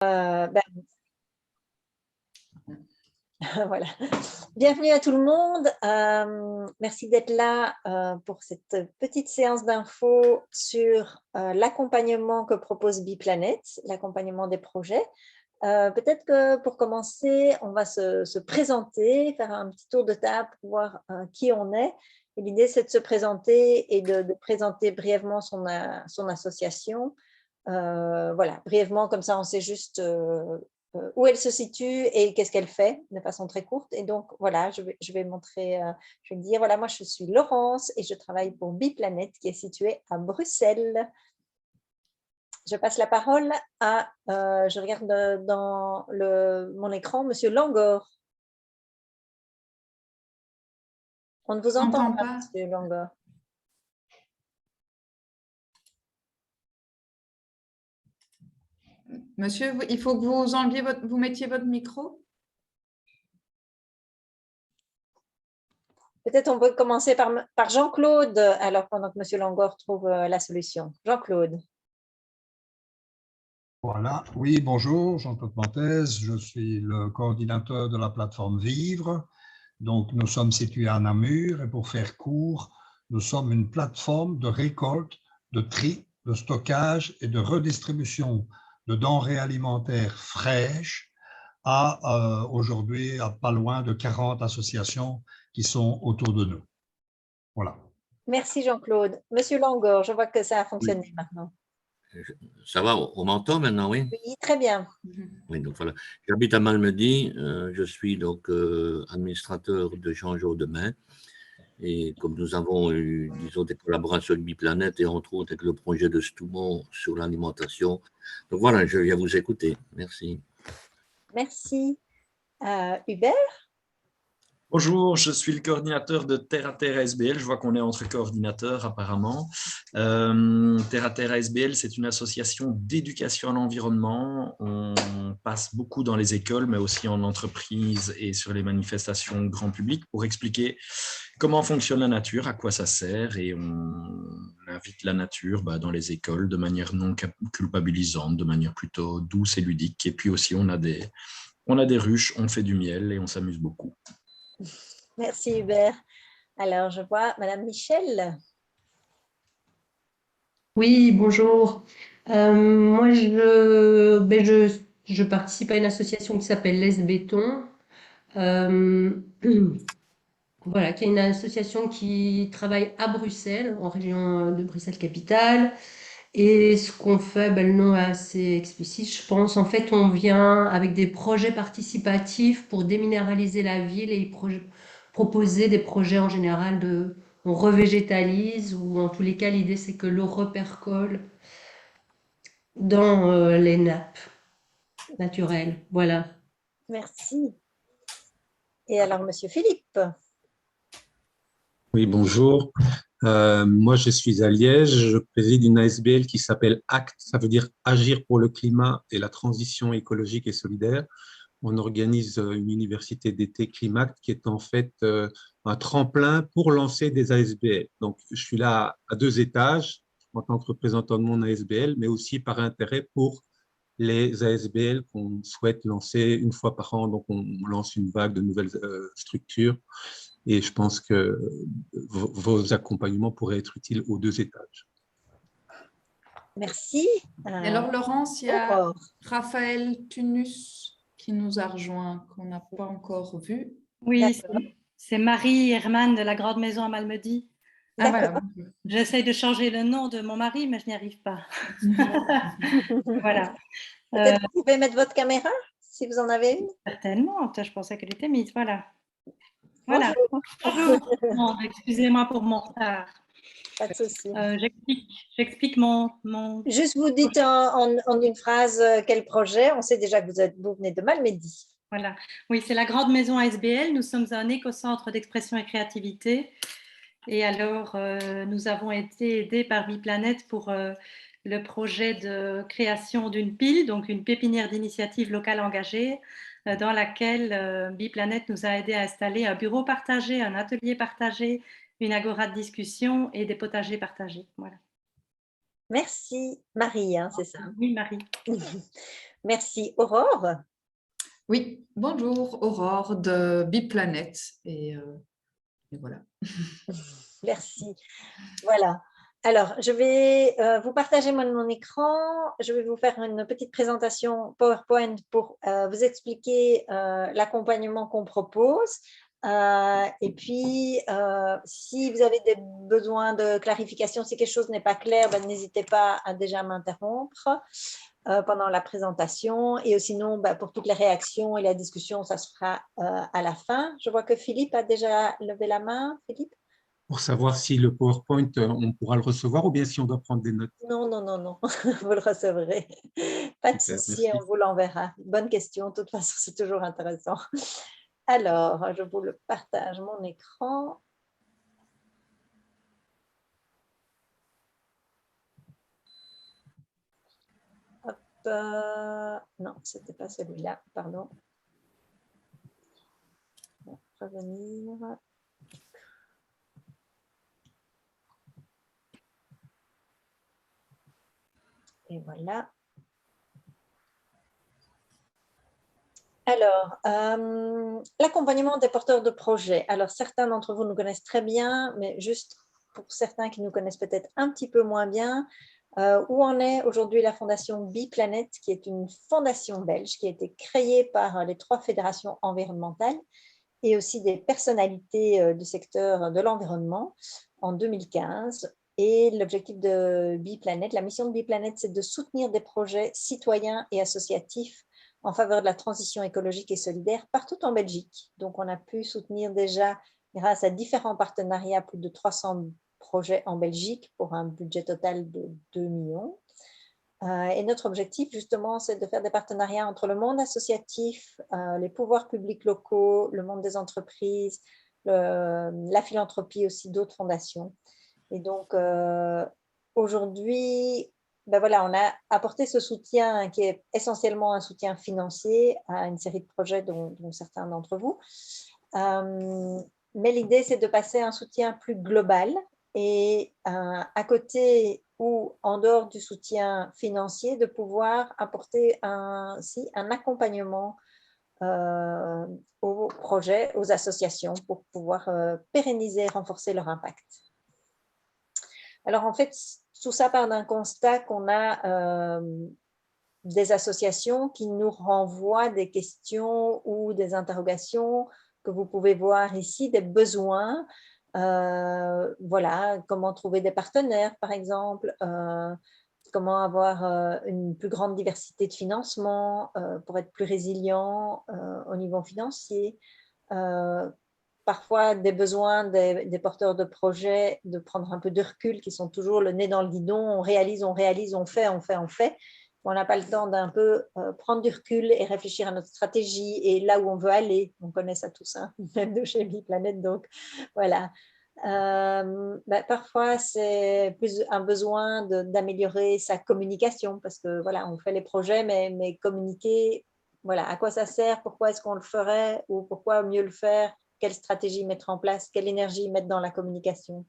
Ben, voilà. Bienvenue à tout le monde. Merci d'être là pour cette petite séance d'infos sur l'accompagnement que propose Biplanet, l'accompagnement des projets. Peut-être que pour commencer, on va se présenter, faire un petit tour de table pour voir qui on est. Et l'idée, c'est de se présenter et de présenter brièvement son association. Voilà, brièvement, comme ça, on sait juste où elle se situe et qu'est-ce qu'elle fait de façon très courte. Et donc, voilà, je vais montrer, je vais dire, voilà, moi, je suis Laurence et je travaille pour Biplanet qui est situé à Bruxelles. Je passe la parole à, je regarde dans mon écran, Monsieur Langor. On ne vous entend pas, Monsieur Langor. Monsieur, il faut que vous mettiez votre micro. Peut-être on peut commencer par Jean-Claude, alors pendant que Monsieur Langor trouve la solution. Jean-Claude. Voilà, oui, bonjour, Jean-Claude Montes, je suis le coordinateur de la plateforme Vivre. Donc, nous sommes situés à Namur et pour faire court, nous sommes une plateforme de récolte, de tri, de stockage et de redistribution de denrées alimentaires fraîches à aujourd'hui à pas loin de 40 associations qui sont autour de nous. Voilà. Merci Jean-Claude. Monsieur Langor, je vois que ça a fonctionné maintenant. Ça va, on m'entend maintenant, oui? Oui, très bien. Oui, donc voilà. J'habite à Malmedy, je suis donc administrateur de Changeau demain. Et comme nous avons eu, disons, des collaborations avec Biplanet et entre autres avec le projet de Stoumont sur l'alimentation. Donc voilà, je viens vous écouter. Merci. Merci. Hubert? Bonjour, je suis le coordinateur de Terre à Terre ASBL. Je vois qu'on est entre coordinateurs apparemment. Terre à Terre ASBL, c'est une association d'éducation à l'environnement. On passe beaucoup dans les écoles, mais aussi en entreprise et sur les manifestations grand public pour expliquer comment fonctionne la nature, à quoi ça sert, et on invite la nature dans les écoles de manière non culpabilisante, de manière plutôt douce et ludique. Et puis aussi, on a des ruches, on fait du miel et on s'amuse beaucoup. Merci Hubert. Alors, je vois Madame Michel. Oui, bonjour. Moi, je participe à une association qui s'appelle Les Béton. Voilà, qui est une association qui travaille à Bruxelles, en région de Bruxelles-Capitale. Et ce qu'on fait, le nom est assez explicite, je pense. En fait, on vient avec des projets participatifs pour déminéraliser la ville et proposer des projets en général on revégétalise, ou en tous les cas, l'idée, c'est que l'eau repercole dans les nappes naturelles. Voilà. Merci. Et alors, Monsieur Philippe? Oui, bonjour. Moi, je suis à Liège. Je préside une ASBL qui s'appelle ACT. Ça veut dire Agir pour le climat et la transition écologique et solidaire. On organise une université d'été Climact qui est en fait un tremplin pour lancer des ASBL. Donc, je suis là à 2 étages en tant que représentant de mon ASBL, mais aussi par intérêt pour les ASBL qu'on souhaite lancer une fois par an. Donc, on lance une vague de nouvelles structures. Et je pense que vos accompagnements pourraient être utiles aux 2 étages. Merci. Alors, Laurence, il y a Raphaël Tunus qui nous a rejoint, qu'on n'a pas encore vu. Oui, c'est Marie Herman de la Grande Maison à Malmedy. Ah, voilà. J'essaye de changer le nom de mon mari, mais je n'y arrive pas. Voilà. Peut-être que vous pouvez mettre votre caméra, si vous en avez une. Certainement. Je pensais qu'elle était mise. Voilà. Voilà. Bonjour. Excusez-moi pour mon retard. Pas de souci. J'explique mon… Juste vous dites en une phrase quel projet. On sait déjà que vous venez de Malmedy. Voilà. Oui, c'est la Grande Maison ASBL. Nous sommes un éco-centre d'expression et créativité. Et alors, nous avons été aidés par Biplanet pour le projet de création d'une pile, donc une pépinière d'initiative locale engagée, dans laquelle Biplanet nous a aidés à installer un bureau partagé, un atelier partagé, une agora de discussion et des potagers partagés. Voilà. Merci. Marie, hein, c'est ça? Oui, Marie. Merci. Aurore? Oui, bonjour, Aurore de Biplanet. Et voilà. Merci. Voilà. Alors, je vais vous partager mon écran. Je vais vous faire une petite présentation PowerPoint pour vous expliquer l'accompagnement qu'on propose. Et puis, si vous avez des besoins de clarification, si quelque chose n'est pas clair, ben, n'hésitez pas à déjà m'interrompre pendant la présentation. Et sinon, ben, pour toutes les réactions et la discussion, ça se fera à la fin. Je vois que Philippe a déjà levé la main. Philippe? Pour savoir si le PowerPoint, on pourra le recevoir ou bien si on doit prendre des notes. Non, non, non, non, vous le recevrez. Pas de Super, souci, merci. on vous l'enverra. Bonne question, de toute façon, c'est toujours intéressant. Alors, je vous le partage, mon écran. Hop, non, ce n'était pas celui-là, pardon. Bon, revenir. Et voilà. Alors, l'accompagnement des porteurs de projets. Alors, certains d'entre vous nous connaissent très bien, mais juste pour certains qui nous connaissent peut-être un petit peu moins bien, où en est aujourd'hui la fondation Biplanet, qui est une fondation belge qui a été créée par les 3 fédérations environnementales et aussi des personnalités du secteur de l'environnement en 2015. Et l'objectif de Biplanet, la mission de Biplanet, c'est de soutenir des projets citoyens et associatifs en faveur de la transition écologique et solidaire partout en Belgique. Donc, on a pu soutenir déjà, grâce à différents partenariats, plus de 300 projets en Belgique pour un budget total de 2 millions. Et notre objectif, justement, c'est de faire des partenariats entre le monde associatif, les pouvoirs publics locaux, le monde des entreprises, la philanthropie aussi, d'autres fondations. Et donc, aujourd'hui, ben voilà, on a apporté ce soutien qui est essentiellement un soutien financier à une série de projets dont certains d'entre vous. Mais l'idée, c'est de passer à un soutien plus global et à côté ou en dehors du soutien financier, de pouvoir apporter un accompagnement aux projets, aux associations pour pouvoir pérenniser et renforcer leur impact. Alors, en fait, tout ça part d'un constat qu'on a des associations qui nous renvoient des questions ou des interrogations que vous pouvez voir ici, des besoins. Voilà, comment trouver des partenaires, par exemple, comment avoir une plus grande diversité de financement pour être plus résilient au niveau financier. Parfois des besoins des porteurs de projets de prendre un peu de recul, qui sont toujours le nez dans le guidon, on réalise, on fait. On n'a pas le temps d'un peu prendre du recul et réfléchir à notre stratégie et là où on veut aller. On connaît ça tous, hein, même de chez Biplanet, donc voilà. Parfois, c'est plus un besoin d'améliorer sa communication parce que voilà, on fait les projets, mais communiquer, voilà, à quoi ça sert, pourquoi est-ce qu'on le ferait ou pourquoi mieux le faire, quelle stratégie mettre en place, quelle énergie mettre dans la communication.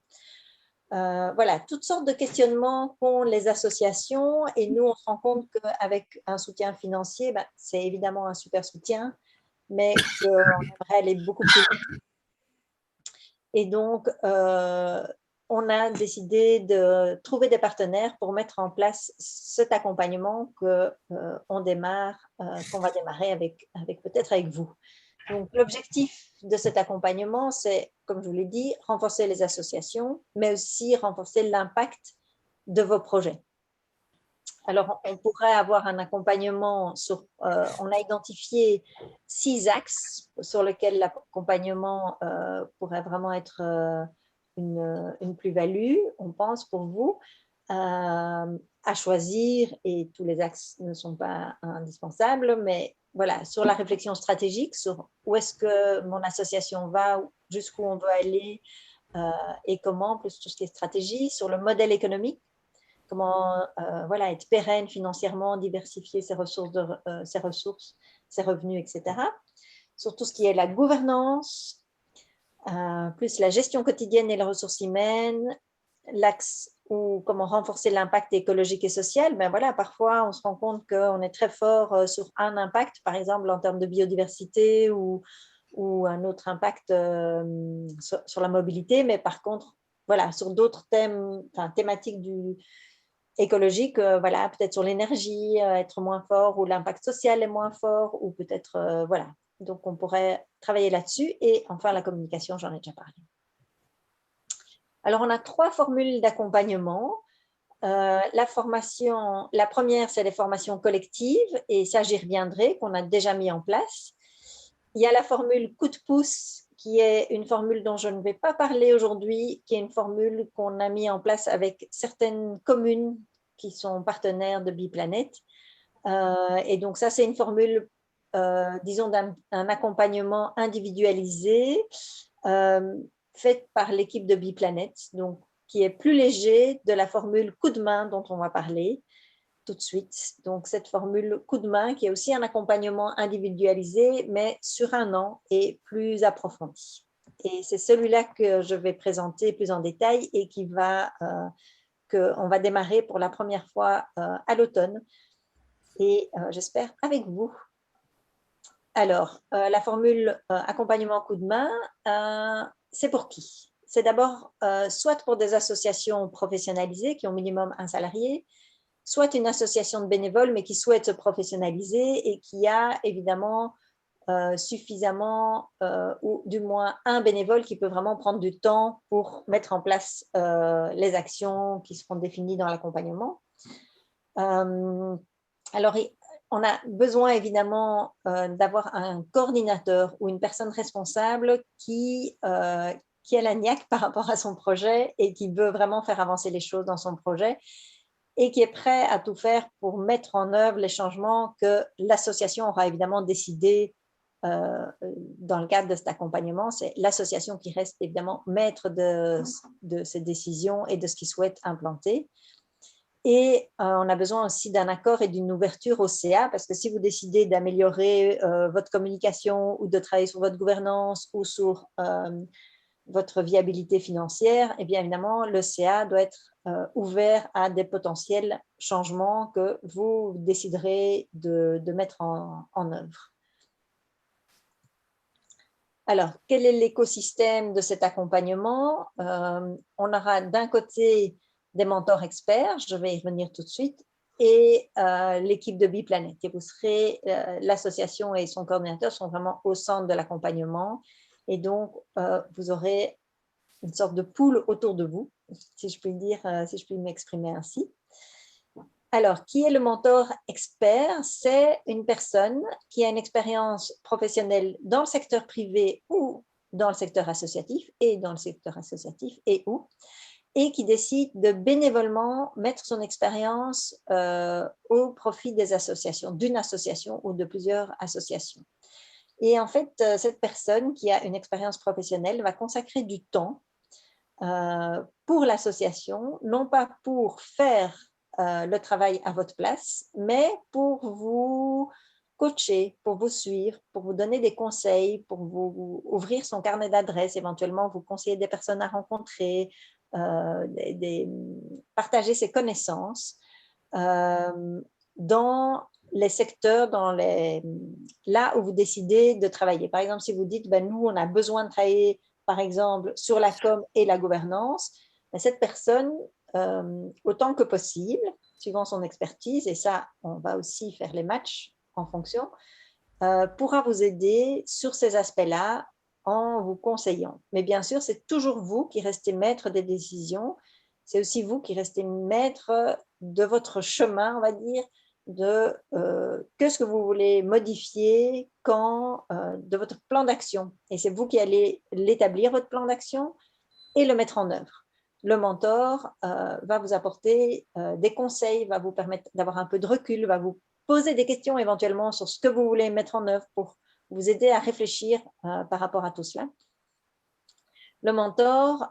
Voilà, toutes sortes de questionnements qu'ont les associations et nous, on se rend compte qu'avec un soutien financier, c'est évidemment un super soutien, mais qu'on aimerait aller beaucoup plus loin. Et donc, on a décidé de trouver des partenaires pour mettre en place cet accompagnement qu'on va démarrer avec peut-être avec vous. Donc, l'objectif de cet accompagnement, c'est, comme je vous l'ai dit, renforcer les associations, mais aussi renforcer l'impact de vos projets. Alors, on pourrait avoir un accompagnement on a identifié 6 axes sur lesquels l'accompagnement pourrait vraiment être une plus-value, on pense, pour vous, à choisir, et tous les axes ne sont pas indispensables, mais voilà, sur la réflexion stratégique, sur où est-ce que mon association va, jusqu'où on veut aller et comment, plus tout ce qui est stratégie, sur le modèle économique, comment voilà, être pérenne financièrement, diversifier ses ressources, ses revenus, etc. Sur tout ce qui est la gouvernance, plus la gestion quotidienne et les ressources humaines, l'axe ou comment renforcer l'impact écologique et social, ben voilà, parfois on se rend compte qu'on est très fort sur un impact, par exemple en termes de biodiversité ou un autre impact sur la mobilité, mais par contre, voilà, sur d'autres thèmes, thématiques écologiques, voilà, peut-être sur l'énergie, être moins fort, ou l'impact social est moins fort, ou peut-être, voilà. Donc, on pourrait travailler là-dessus. Et enfin, la communication, j'en ai déjà parlé. Alors, on a 3 formules d'accompagnement. La première, c'est les formations collectives, et ça, j'y reviendrai, qu'on a déjà mis en place. Il y a la formule coup de pouce, qui est une formule dont je ne vais pas parler aujourd'hui, qui est une formule qu'on a mis en place avec certaines communes qui sont partenaires de Biplanet. Et donc ça, c'est une formule, disons, d'un accompagnement individualisé faite par l'équipe de Biplanet, donc qui est plus léger de la formule coup de main dont on va parler tout de suite. Donc, cette formule coup de main qui est aussi un accompagnement individualisé, mais sur un an et plus approfondi. Et c'est celui-là que je vais présenter plus en détail et qu'on va démarrer pour la première fois à l'automne. Et j'espère avec vous. Alors, la formule accompagnement coup de main, c'est pour qui? C'est d'abord soit pour des associations professionnalisées qui ont minimum un salarié, soit une association de bénévoles, mais qui souhaite se professionnaliser et qui a évidemment suffisamment, ou du moins un bénévole qui peut vraiment prendre du temps pour mettre en place les actions qui seront définies dans l'accompagnement. Alors, on a besoin évidemment d'avoir un coordinateur ou une personne responsable qui a la niaque par rapport à son projet et qui veut vraiment faire avancer les choses dans son projet, et qui est prêt à tout faire pour mettre en œuvre les changements que l'association aura évidemment décidé dans le cadre de cet accompagnement. C'est l'association qui reste évidemment maître de ses décisions et de ce qu'il souhaite implanter. Et on a besoin aussi d'un accord et d'une ouverture au CA, parce que si vous décidez d'améliorer votre communication ou de travailler sur votre gouvernance ou sur votre viabilité financière, eh bien évidemment, le CA doit être ouvert à des potentiels changements que vous déciderez de mettre en œuvre. Alors, quel est l'écosystème de cet accompagnement? On aura d'un côté des mentors experts, je vais y revenir tout de suite, et l'équipe de Biplanet. Et vous serez, l'association et son coordinateur sont vraiment au centre de l'accompagnement. Et donc, vous aurez une sorte de pool autour de vous, si je puis dire, si je puis m'exprimer ainsi. Alors, qui est le mentor expert? C'est une personne qui a une expérience professionnelle dans le secteur privé ou dans le secteur associatif, et dans le secteur associatif et qui décide de bénévolement mettre son expérience au profit des associations, d'une association ou de plusieurs associations. Et en fait, cette personne qui a une expérience professionnelle va consacrer du temps pour l'association, non pas pour faire le travail à votre place, mais pour vous coacher, pour vous suivre, pour vous donner des conseils, pour vous ouvrir son carnet d'adresses, éventuellement vous conseiller des personnes à rencontrer, partager ses connaissances dans les secteurs, là où vous décidez de travailler. Par exemple, si vous dites, nous, on a besoin de travailler, par exemple, sur la com et la gouvernance, cette personne, autant que possible, suivant son expertise, et ça, on va aussi faire les matchs en fonction, pourra vous aider sur ces aspects-là en vous conseillant. Mais bien sûr, c'est toujours vous qui restez maître des décisions. C'est aussi vous qui restez maître de votre chemin, on va dire, de ce que vous voulez modifier de votre plan d'action. Et c'est vous qui allez l'établir, votre plan d'action, et le mettre en œuvre. Le mentor va vous apporter des conseils, va vous permettre d'avoir un peu de recul, va vous poser des questions éventuellement sur ce que vous voulez mettre en œuvre pour vous aider à réfléchir par rapport à tout cela. Le mentor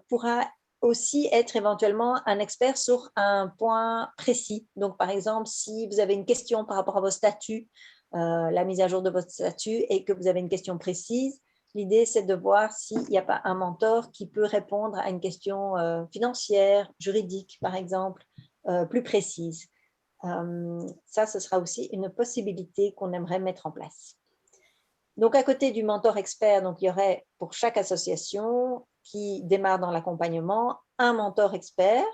pourra aussi être éventuellement un expert sur un point précis. Donc, par exemple, si vous avez une question par rapport à vos statuts, la mise à jour de votre statut, et que vous avez une question précise, L'idée, c'est de voir s'il n'y a pas un mentor qui peut répondre à une question financière, juridique, par exemple, plus précise. Ça, ce sera aussi une possibilité qu'on aimerait mettre en place. Donc, à côté du mentor expert, donc, il y aurait pour chaque association qui démarre dans l'accompagnement un mentor expert,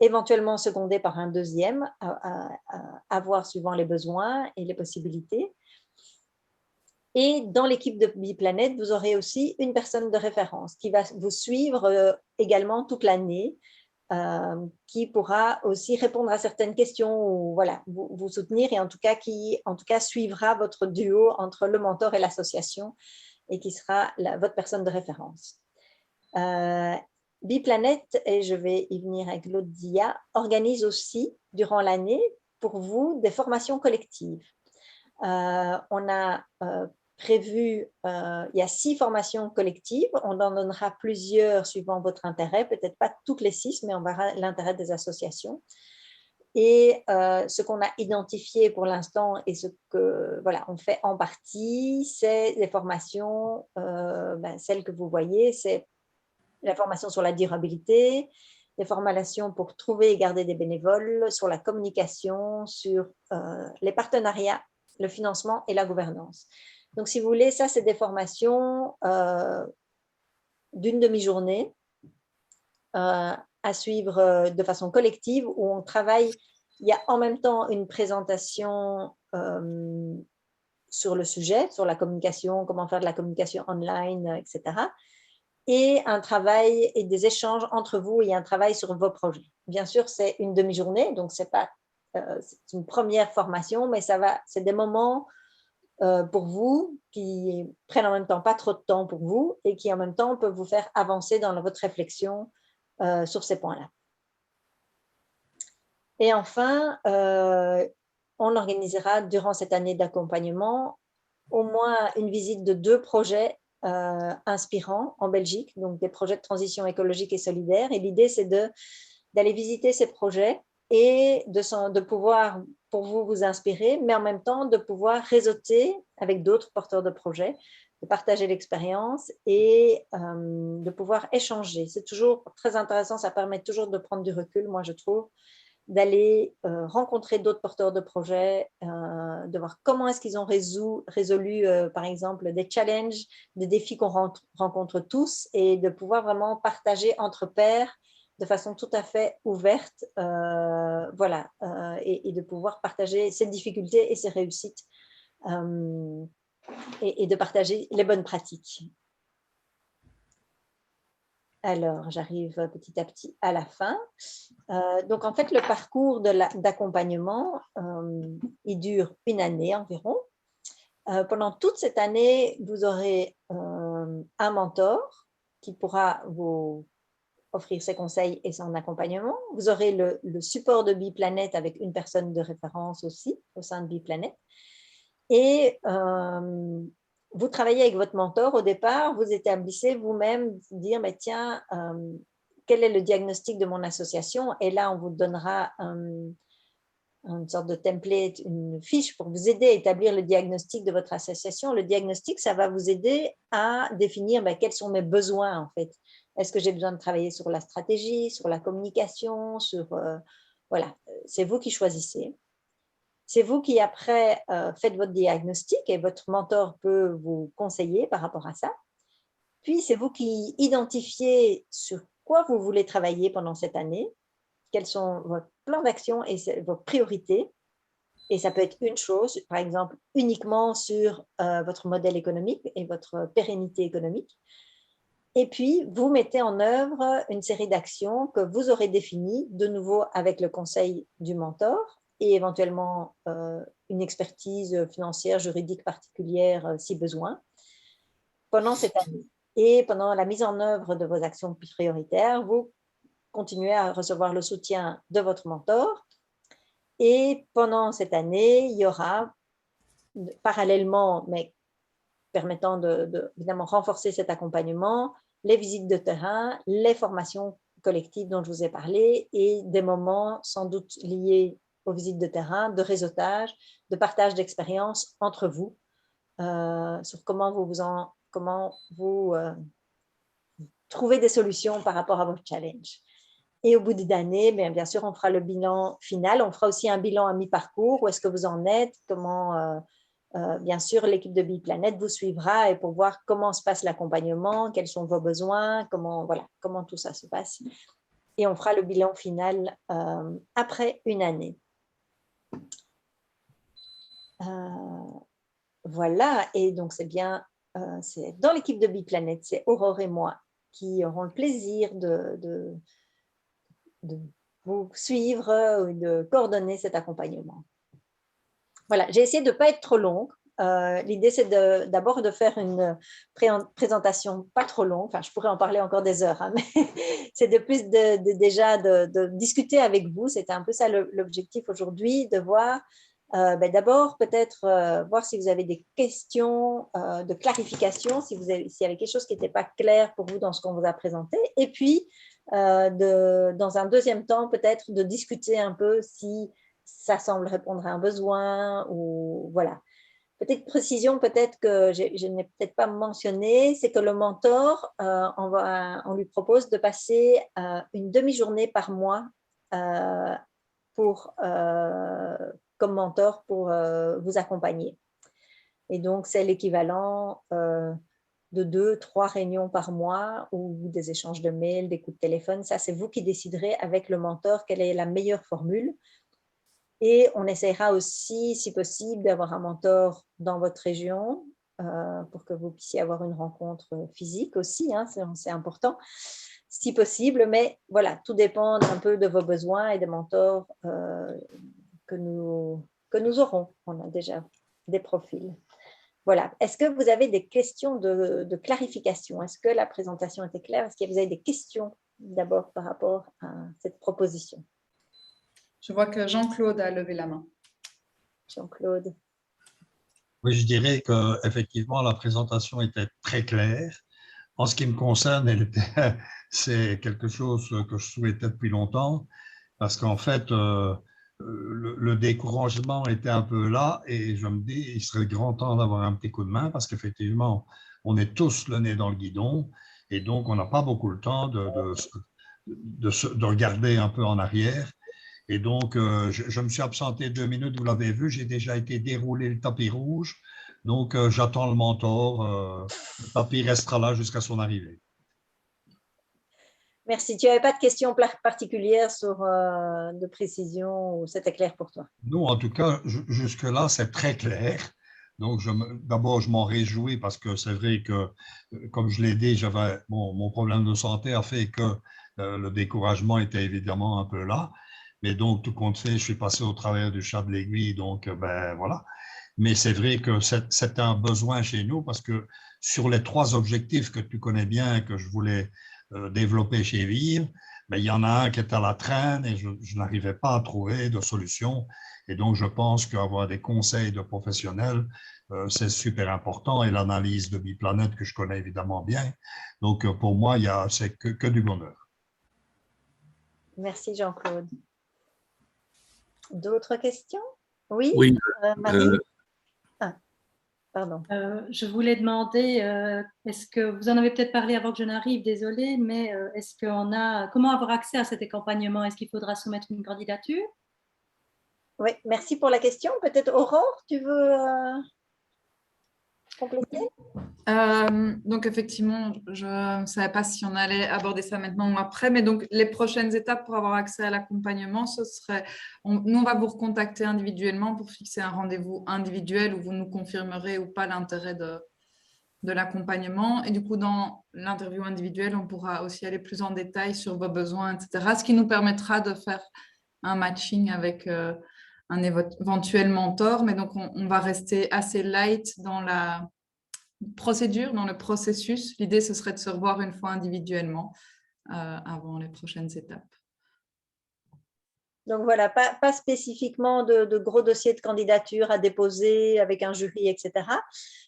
éventuellement secondé par un deuxième, à voir suivant les besoins et les possibilités. Et dans l'équipe de Biplanète, vous aurez aussi une personne de référence qui va vous suivre également toute l'année, qui pourra aussi répondre à certaines questions ou voilà, vous soutenir et en tout cas suivra votre duo entre le mentor et l'association et qui sera votre personne de référence. Biplanète, et je vais y venir avec l'autre dia, organise aussi durant l'année pour vous des formations collectives. On a prévu, il y a 6 formations collectives, on en donnera plusieurs suivant votre intérêt, peut-être pas toutes les 6, mais on verra l'intérêt des associations. Et ce qu'on a identifié pour l'instant et ce que voilà, on fait en partie, c'est les formations, celles que vous voyez, c'est la formation sur la durabilité, les formations pour trouver et garder des bénévoles, sur la communication, sur les partenariats, le financement et la gouvernance. Donc, si vous voulez, ça, c'est des formations d'une demi-journée à suivre de façon collective où on travaille. Il y a en même temps une présentation sur le sujet, sur la communication, comment faire de la communication online, etc. Et un travail et des échanges entre vous et un travail sur vos projets. Bien sûr, c'est une demi-journée, donc c'est une première formation, mais c'est des moments pour vous, qui prennent en même temps pas trop de temps pour vous et qui en même temps peuvent vous faire avancer dans votre réflexion sur ces points-là. Et enfin, on organisera durant cette année d'accompagnement au moins une visite de 2 projets inspirants en Belgique, donc des projets de transition écologique et solidaire. Et l'idée, c'est d'aller visiter ces projets et de pouvoir, pour vous inspirer, mais en même temps de pouvoir réseauter avec d'autres porteurs de projets, de partager l'expérience et de pouvoir échanger. C'est toujours très intéressant, ça permet toujours de prendre du recul, moi je trouve, d'aller rencontrer d'autres porteurs de projets, de voir comment est-ce qu'ils ont résolu par exemple, des challenges, des défis qu'on rencontre tous et de pouvoir vraiment partager entre pairs de façon tout à fait ouverte, voilà, et de pouvoir partager ses difficultés et ses réussites et de partager les bonnes pratiques. Alors, j'arrive petit à petit à la fin. Donc, en fait, le parcours d'accompagnement, il dure une année environ. Pendant toute cette année, vous aurez un mentor qui pourra vous offrir ses conseils et son accompagnement. Vous aurez le support de Biplanète avec une personne de référence aussi au sein de Biplanète. Et vous travaillez avec votre mentor au départ, vous établissez vous-même, dire, mais tiens, quel est le diagnostic de mon association? Et là, on vous donnera une sorte de template, une fiche pour vous aider à établir le diagnostic de votre association. Le diagnostic, ça va vous aider à définir quels sont mes besoins en fait. Est-ce que j'ai besoin de travailler sur la stratégie, sur la communication, voilà, c'est vous qui choisissez. C'est vous qui après faites votre diagnostic et votre mentor peut vous conseiller par rapport à ça. Puis c'est vous qui identifiez sur quoi vous voulez travailler pendant cette année, quels sont votre plan d'action et vos priorités. Et ça peut être une chose, par exemple, uniquement sur votre modèle économique et votre pérennité économique. Et puis, vous mettez en œuvre une série d'actions que vous aurez définies, de nouveau avec le conseil du mentor et éventuellement une expertise financière, juridique particulière si besoin, pendant cette année. Et pendant la mise en œuvre de vos actions prioritaires, vous continuez à recevoir le soutien de votre mentor. Et pendant cette année, il y aura, parallèlement, mais permettant évidemment renforcer cet accompagnement, les visites de terrain, les formations collectives dont je vous ai parlé et des moments sans doute liés aux visites de terrain, de réseautage, de partage d'expériences entre vous sur comment vous trouvez des solutions par rapport à vos challenges. Et au bout d'année, bien sûr, on fera le bilan final. On fera aussi un bilan à mi-parcours. Où est-ce que vous en êtes? Comment, bien sûr, l'équipe de Biplanet vous suivra et pour voir comment se passe l'accompagnement, quels sont vos besoins, comment tout ça se passe. Et on fera le bilan final après une année. Voilà, et donc c'est dans l'équipe de Biplanet, c'est Aurore et moi qui auront le plaisir de vous suivre ou de coordonner cet accompagnement. Voilà, j'ai essayé de ne pas être trop longue. L'idée, c'est d'abord de faire une présentation pas trop longue. Enfin, je pourrais en parler encore des heures, hein, mais c'est déjà de discuter avec vous. C'était un peu ça l'objectif aujourd'hui, de voir d'abord peut-être voir si vous avez des questions de clarification, s'il y avait quelque chose qui n'était pas clair pour vous dans ce qu'on vous a présenté. Et puis, dans un deuxième temps, peut-être de discuter un peu si ça semble répondre à un besoin ou voilà. Petite précision peut-être que je n'ai peut-être pas mentionné, c'est que le mentor, on lui propose de passer une demi-journée par mois comme mentor pour vous accompagner. Et donc, c'est l'équivalent de 2-3 réunions par mois ou des échanges de mails, des coups de téléphone. Ça, c'est vous qui déciderez avec le mentor quelle est la meilleure formule. Et on essaiera aussi, si possible, d'avoir un mentor dans votre région pour que vous puissiez avoir une rencontre physique aussi, hein, c'est important, si possible. Mais voilà, tout dépend un peu de vos besoins et des mentors que nous aurons. On a déjà des profils. Voilà. Est-ce que vous avez des questions de clarification? Est-ce que la présentation était claire? Est-ce que vous avez des questions d'abord par rapport à cette proposition? Je vois que Jean-Claude a levé la main. Jean-Claude. Oui, je dirais qu'effectivement, la présentation était très claire. En ce qui me concerne, c'est quelque chose que je souhaitais depuis longtemps, parce qu'en fait, le découragement était un peu là, et je me dis, il serait grand temps d'avoir un petit coup de main, parce qu'effectivement, on est tous le nez dans le guidon, et donc on n'a pas beaucoup le temps de regarder un peu en arrière. Et donc, je me suis absenté 2 minutes, vous l'avez vu, j'ai déjà été déroulé le tapis rouge. Donc, j'attends le mentor. Le tapis restera là jusqu'à son arrivée. Merci. Tu n'avais pas de questions particulières de précision ou c'était clair pour toi? Non, en tout cas, jusque-là, c'est très clair. Donc, d'abord, je m'en réjouis parce que c'est vrai que, comme je l'ai dit, mon problème de santé a fait que le découragement était évidemment un peu là. Mais donc, tout compte fait, je suis passé au travers du chat de l'aiguille. Donc, voilà. Mais c'est vrai que c'est un besoin chez nous parce que sur les 3 objectifs que tu connais bien, que je voulais développer chez Vive, il y en a un qui est à la traîne et je n'arrivais pas à trouver de solution. Et donc, je pense qu'avoir des conseils de professionnels, c'est super important. Et l'analyse de Biplanet, que je connais évidemment bien. Donc, pour moi, c'est que du bonheur. Merci, Jean-Claude. D'autres questions? Oui, oui. Marie. Pardon. Je voulais demander, est-ce que vous en avez peut-être parlé avant que je n'arrive, désolée, mais comment avoir accès à cet accompagnement? Est-ce qu'il faudra soumettre une candidature? Oui, merci pour la question. Peut-être Aurore, tu veux compléter? Donc effectivement, je ne savais pas si on allait aborder ça maintenant ou après, mais donc les prochaines étapes pour avoir accès à l'accompagnement, ce serait, nous on va vous recontacter individuellement pour fixer un rendez-vous individuel où vous nous confirmerez ou pas l'intérêt de l'accompagnement. Et du coup, dans l'interview individuelle, on pourra aussi aller plus en détail sur vos besoins, etc., ce qui nous permettra de faire un matching avec un éventuel mentor. Mais donc, on va rester assez light dans la procédure, dans le processus. L'idée, ce serait de se revoir une fois individuellement avant les prochaines étapes. Donc voilà, pas spécifiquement de gros dossiers de candidature à déposer avec un jury, etc.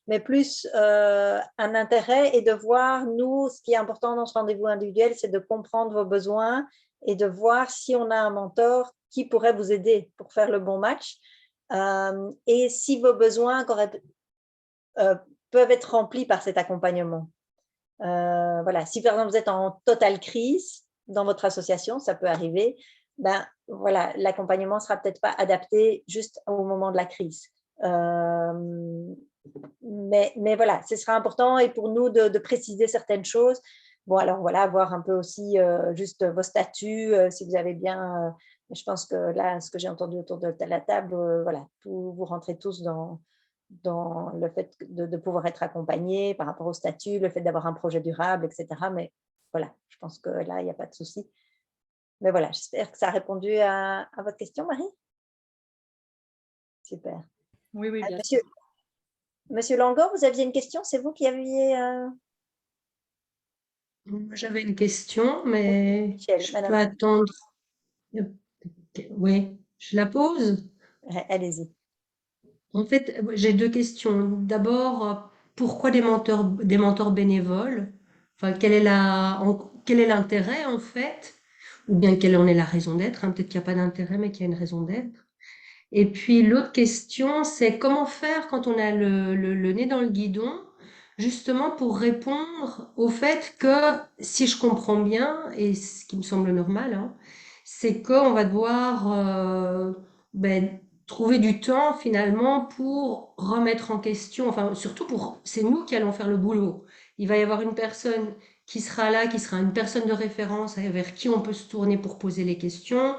Mais plus un intérêt et de voir, nous, ce qui est important dans ce rendez-vous individuel, c'est de comprendre vos besoins et de voir si on a un mentor qui pourrait vous aider pour faire le bon match. Et si vos besoins peuvent être remplis par cet accompagnement. Voilà. Si par exemple vous êtes en totale crise dans votre association, ça peut arriver, ben, voilà, l'accompagnement ne sera peut-être pas adapté juste au moment de la crise. Mais voilà, ce sera important et pour nous de préciser certaines choses. Bon, alors voilà, voir un peu aussi juste vos statuts, si vous avez bien… je pense que là, ce que j'ai entendu autour de la table, voilà, vous rentrez tous dans le fait de pouvoir être accompagné par rapport au statut, le fait d'avoir un projet durable, etc. Mais voilà, je pense que là, il n'y a pas de souci. Mais voilà, j'espère que ça a répondu à votre question, Marie. Super. Oui, oui, bien sûr. Monsieur Langor, vous aviez une question? C'est vous qui aviez… J'avais une question, mais Michel, je madame. peux attendre. Oui, je la pose. Allez-y. En fait, j'ai deux questions. D'abord, pourquoi des mentors bénévoles? Enfin, quel est l'intérêt en fait? Ou bien quelle en est la raison d'être, hein? Peut-être qu'il n'y a pas d'intérêt, mais qu'il y a une raison d'être. Et puis l'autre question, c'est comment faire quand on a le nez dans le guidon, justement pour répondre au fait que, si je comprends bien, et ce qui me semble normal, hein, c'est qu'on va devoir trouver du temps finalement pour remettre en question, enfin surtout c'est nous qui allons faire le boulot. Il va y avoir une personne qui sera là, qui sera une personne de référence vers qui on peut se tourner pour poser les questions,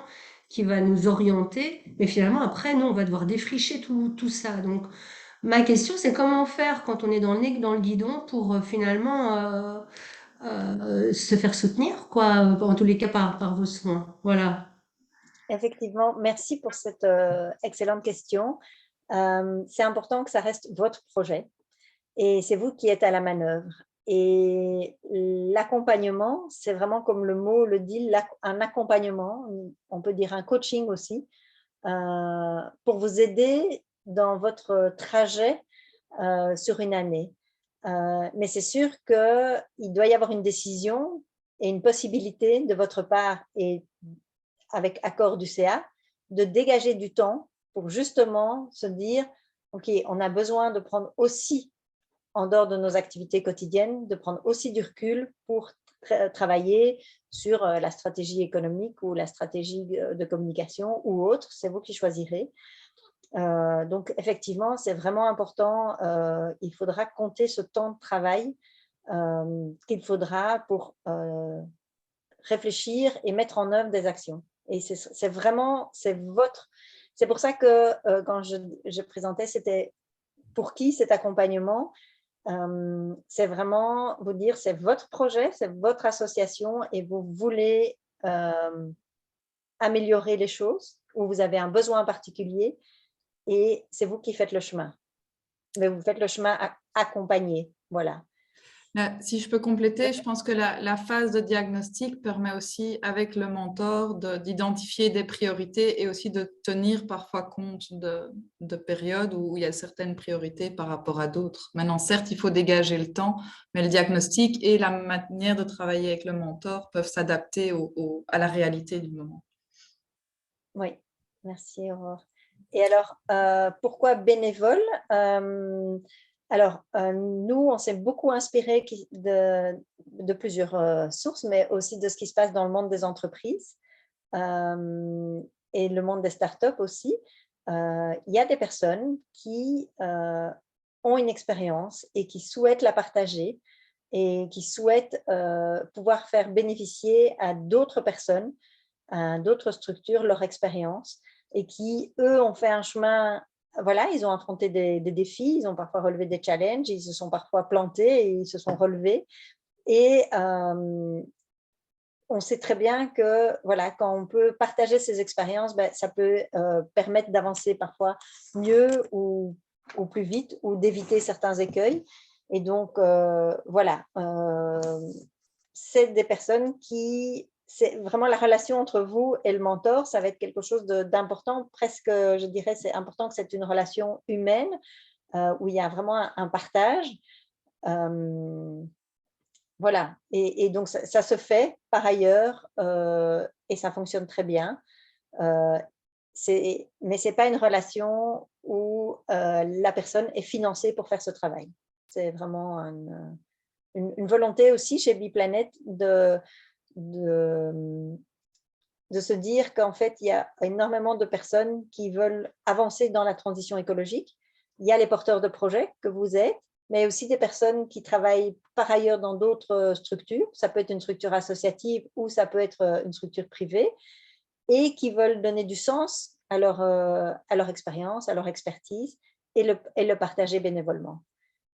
qui va nous orienter, mais finalement après nous on va devoir défricher tout ça. Donc ma question c'est comment faire quand on est dans le guidon pour finalement se faire soutenir, quoi, en tous les cas par vos soins. Voilà. Effectivement, merci pour cette excellente question. C'est important que ça reste votre projet et c'est vous qui êtes à la manœuvre. Et l'accompagnement, c'est vraiment comme le mot le dit, un accompagnement, on peut dire un coaching aussi, pour vous aider dans votre trajet sur une année. Mais c'est sûr qu'il doit y avoir une décision et une possibilité de votre part et avec accord du CA, de dégager du temps pour justement se dire, OK, on a besoin de prendre aussi, en dehors de nos activités quotidiennes, de prendre aussi du recul pour travailler sur la stratégie économique ou la stratégie de communication ou autre, c'est vous qui choisirez. Donc, effectivement, c'est vraiment important. Il faudra compter ce temps de travail qu'il faudra pour réfléchir et mettre en œuvre des actions. Et c'est vraiment, c'est pour ça que quand je présentais, c'était pour qui cet accompagnement. C'est vraiment vous dire, c'est votre projet, c'est votre association et vous voulez améliorer les choses ou vous avez un besoin particulier et c'est vous qui faites le chemin. Mais vous faites le chemin accompagné, voilà. Si je peux compléter, je pense que la phase de diagnostic permet aussi, avec le mentor, d'identifier des priorités et aussi de tenir parfois compte de périodes où il y a certaines priorités par rapport à d'autres. Maintenant, certes, il faut dégager le temps, mais le diagnostic et la manière de travailler avec le mentor peuvent s'adapter à la réalité du moment. Oui, merci Aurore. Et alors, pourquoi bénévole? Alors, nous, on s'est beaucoup inspiré de plusieurs sources, mais aussi de ce qui se passe dans le monde des entreprises et le monde des startups aussi. Il y a des personnes qui ont une expérience et qui souhaitent la partager et qui souhaitent pouvoir faire bénéficier à d'autres personnes, à d'autres structures, leur expérience et qui, eux, ont fait un chemin. Voilà, ils ont affronté des défis, ils ont parfois relevé des challenges, ils se sont parfois plantés et ils se sont relevés. Et on sait très bien que voilà, quand on peut partager ces expériences, ça peut permettre d'avancer parfois mieux ou plus vite ou d'éviter certains écueils. Et donc, voilà, c'est des personnes qui… C'est vraiment la relation entre vous et le mentor, ça va être quelque chose d'important, presque, je dirais, c'est important que c'est une relation humaine où il y a vraiment un partage. Voilà, et donc ça se fait par ailleurs et ça fonctionne très bien. mais ce n'est pas une relation où la personne est financée pour faire ce travail. C'est vraiment une volonté aussi chez Biplanet de se dire qu'en fait, il y a énormément de personnes qui veulent avancer dans la transition écologique. Il y a les porteurs de projets que vous êtes, mais aussi des personnes qui travaillent par ailleurs dans d'autres structures. Ça peut être une structure associative ou ça peut être une structure privée et qui veulent donner du sens à leur expérience, à leur expertise et le partager bénévolement.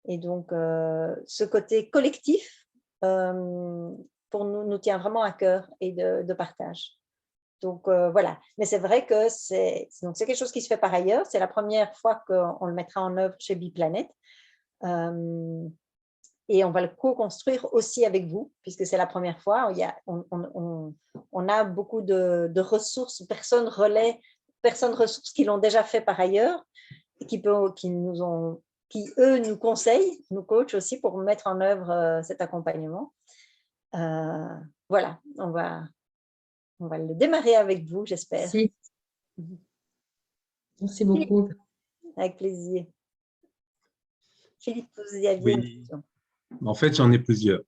Et donc, ce côté collectif, pour nous tient vraiment à cœur et de partage. Donc, voilà. Mais c'est vrai que c'est quelque chose qui se fait par ailleurs. C'est la première fois qu'on le mettra en œuvre chez Biplanet. Et on va le co-construire aussi avec vous, puisque c'est la première fois. On a beaucoup de ressources, personnes relais, personnes ressources qui l'ont déjà fait par ailleurs, et qui eux nous conseillent, nous coachent aussi pour mettre en œuvre cet accompagnement. Voilà, on va le démarrer avec vous, j'espère. Merci. Merci beaucoup. Avec plaisir. Philippe, vous y aviez une question. En fait, j'en ai plusieurs.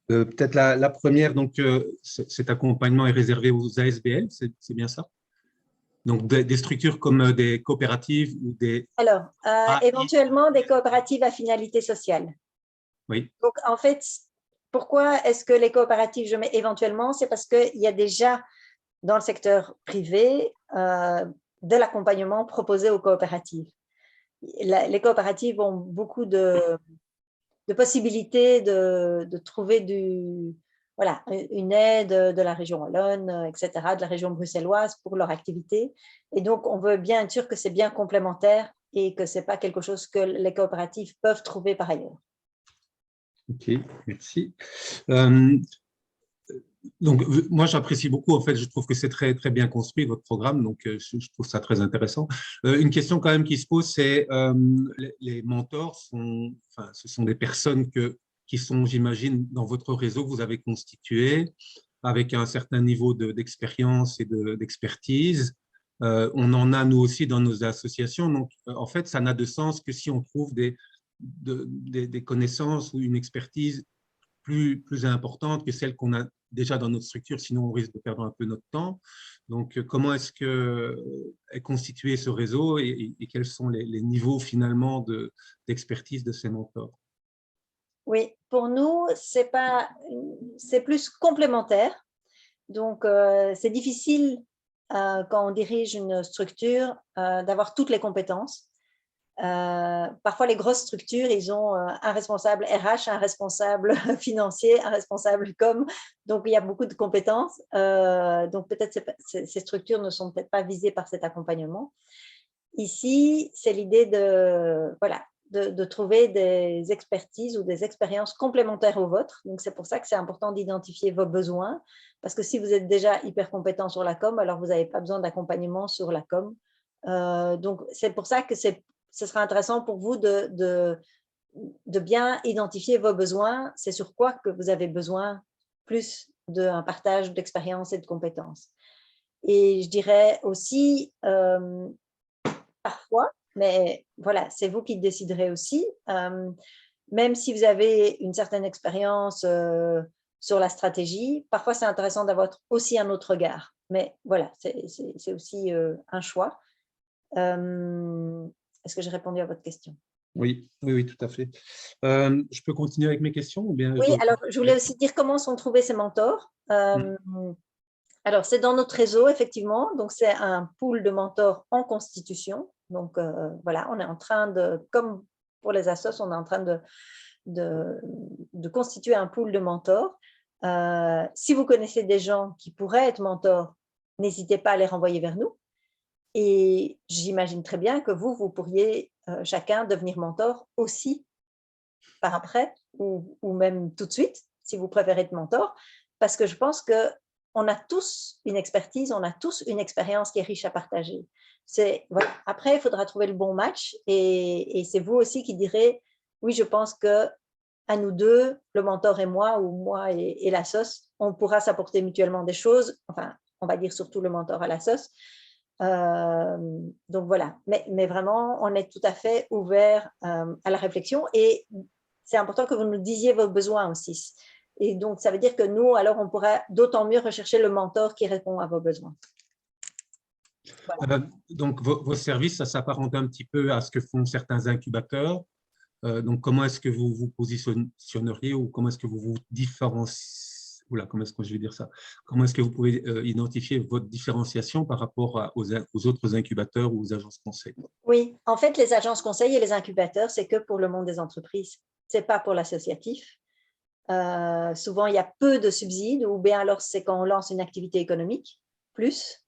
Peut-être la première, donc cet accompagnement est réservé aux ASBL, c'est bien ça? Donc des structures comme des coopératives ou des… Alors, éventuellement des coopératives à finalité sociale. Oui. Donc, en fait, pourquoi est-ce que les coopératives, je mets éventuellement, c'est parce qu'il y a déjà dans le secteur privé de l'accompagnement proposé aux coopératives. Les coopératives ont beaucoup de possibilités de trouver une aide de la région wallonne, etc., de la région bruxelloise pour leur activité. Et donc, on veut bien être sûr que c'est bien complémentaire et que ce n'est pas quelque chose que les coopératives peuvent trouver par ailleurs. Ok, merci. Donc, moi, j'apprécie beaucoup. En fait, je trouve que c'est très, très bien construit, votre programme. Donc, je trouve ça très intéressant. Une question quand même qui se pose, c'est les mentors, ce sont des personnes qui sont, j'imagine, dans votre réseau que vous avez constitué avec un certain niveau d'expérience et d'expertise. On en a, nous aussi, dans nos associations. Donc, en fait, ça n'a de sens que si on trouve des connaissances ou une expertise plus importante que celle qu'on a déjà dans notre structure, sinon on risque de perdre un peu notre temps. Donc, comment est-ce est constitué ce réseau et quels sont les niveaux finalement d'expertise de ces mentors? Oui, pour nous, c'est plus complémentaire. Donc, c'est difficile quand on dirige une structure d'avoir toutes les compétences. Parfois, les grosses structures, ils ont un responsable RH, un responsable financier, un responsable com. Donc, il y a beaucoup de compétences. Donc, peut-être ces structures ne sont peut-être pas visées par cet accompagnement. Ici, c'est l'idée de trouver des expertises ou des expériences complémentaires aux vôtres. Donc, c'est pour ça que c'est important d'identifier vos besoins. Parce que si vous êtes déjà hyper compétent sur la com, alors vous n'avez pas besoin d'accompagnement sur la com. Donc, c'est pour ça que ce sera intéressant pour vous de bien identifier vos besoins. C'est sur quoi que vous avez besoin plus d'un partage d'expérience et de compétences. Et je dirais aussi, parfois, mais voilà, c'est vous qui déciderez aussi, même si vous avez une certaine expérience sur la stratégie, parfois c'est intéressant d'avoir aussi un autre regard. Mais voilà, c'est aussi un choix. Est-ce que j'ai répondu à votre question? Oui, tout à fait. Je peux continuer avec mes questions ou bien Oui, alors je voulais aussi dire comment sont trouvés ces mentors. Alors, c'est dans notre réseau, effectivement. Donc, c'est un pool de mentors en constitution. Donc, voilà, on est en train comme pour les assos, on est en train de constituer un pool de mentors. Si vous connaissez des gens qui pourraient être mentors, n'hésitez pas à les renvoyer vers nous. Et j'imagine très bien que vous pourriez chacun devenir mentor aussi par après ou même tout de suite, si vous préférez être mentor, parce que je pense qu'on a tous une expertise, on a tous une expérience qui est riche à partager. Voilà. Après, il faudra trouver le bon match et c'est vous aussi qui direz, oui, je pense qu'à nous deux, le mentor et moi, ou moi et la sauce, on pourra s'apporter mutuellement des choses. Enfin, on va dire surtout le mentor à la sauce. Donc voilà, mais vraiment, on est tout à fait ouvert à la réflexion et c'est important que vous nous disiez vos besoins aussi. Et donc, ça veut dire que nous, alors, on pourra d'autant mieux rechercher le mentor qui répond à vos besoins. Voilà. Donc, vos services, ça s'apparente un petit peu à ce que font certains incubateurs. Donc, comment est-ce que vous vous positionneriez ou comment est-ce que vous vous différenciez? Oula, comment est-ce que je vais dire ça? Comment est-ce que vous pouvez identifier votre différenciation par rapport aux autres incubateurs ou aux agences conseils? Oui, en fait, les agences conseils et les incubateurs, c'est que pour le monde des entreprises. Ce n'est pas pour l'associatif. Souvent, il y a peu de subsides ou bien alors c'est quand on lance une activité économique, plus.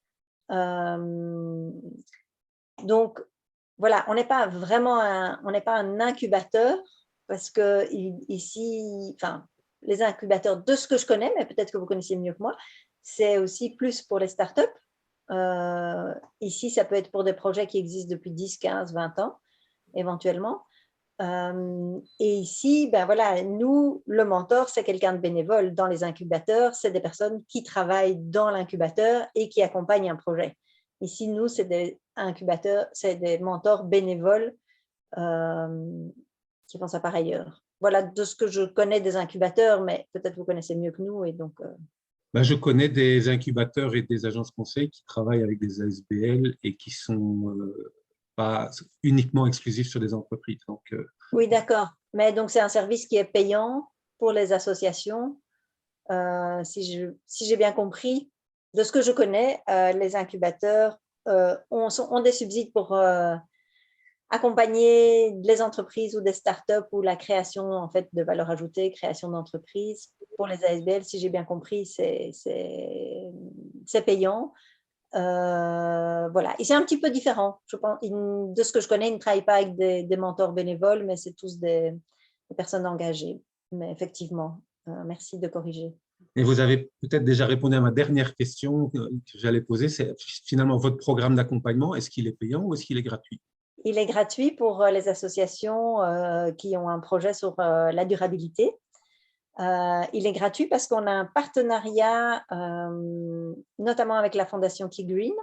Donc, voilà, on n'est pas vraiment un incubateur parce que ici, enfin, les incubateurs, de ce que je connais, mais peut-être que vous connaissez mieux que moi, c'est aussi plus pour les startups. Ici, ça peut être pour des projets qui existent depuis 10, 15, 20 ans, éventuellement. Et ici, ben voilà, nous, le mentor, c'est quelqu'un de bénévole. Dans les incubateurs, c'est des personnes qui travaillent dans l'incubateur et qui accompagnent un projet. Ici, nous, c'est des incubateurs, c'est des mentors bénévoles qui font ça par ailleurs. Voilà de ce que je connais des incubateurs, mais peut-être vous connaissez mieux que nous. Et donc, Ben, je connais des incubateurs et des agences conseils qui travaillent avec des ASBL et qui sont pas uniquement exclusifs sur des entreprises. Donc, oui, d'accord. Mais donc, c'est un service qui est payant pour les associations. Si j'ai bien compris, de ce que je connais, les incubateurs ont des subsides pour accompagner les entreprises ou des startups ou la création en fait, de valeur ajoutée, création d'entreprises. Pour les ASBL, si j'ai bien compris, c'est payant. Voilà. Et c'est un petit peu différent. Je pense, de ce que je connais, ils ne travaillent pas avec des mentors bénévoles, mais c'est tous des personnes engagées. Mais effectivement, merci de corriger. Et vous avez peut-être déjà répondu à ma dernière question que j'allais poser, c'est finalement votre programme d'accompagnement, est-ce qu'il est payant ou est-ce qu'il est gratuit? Il est gratuit pour les associations qui ont un projet sur la durabilité. Il est gratuit parce qu'on a un partenariat, notamment avec la Fondation Key Green,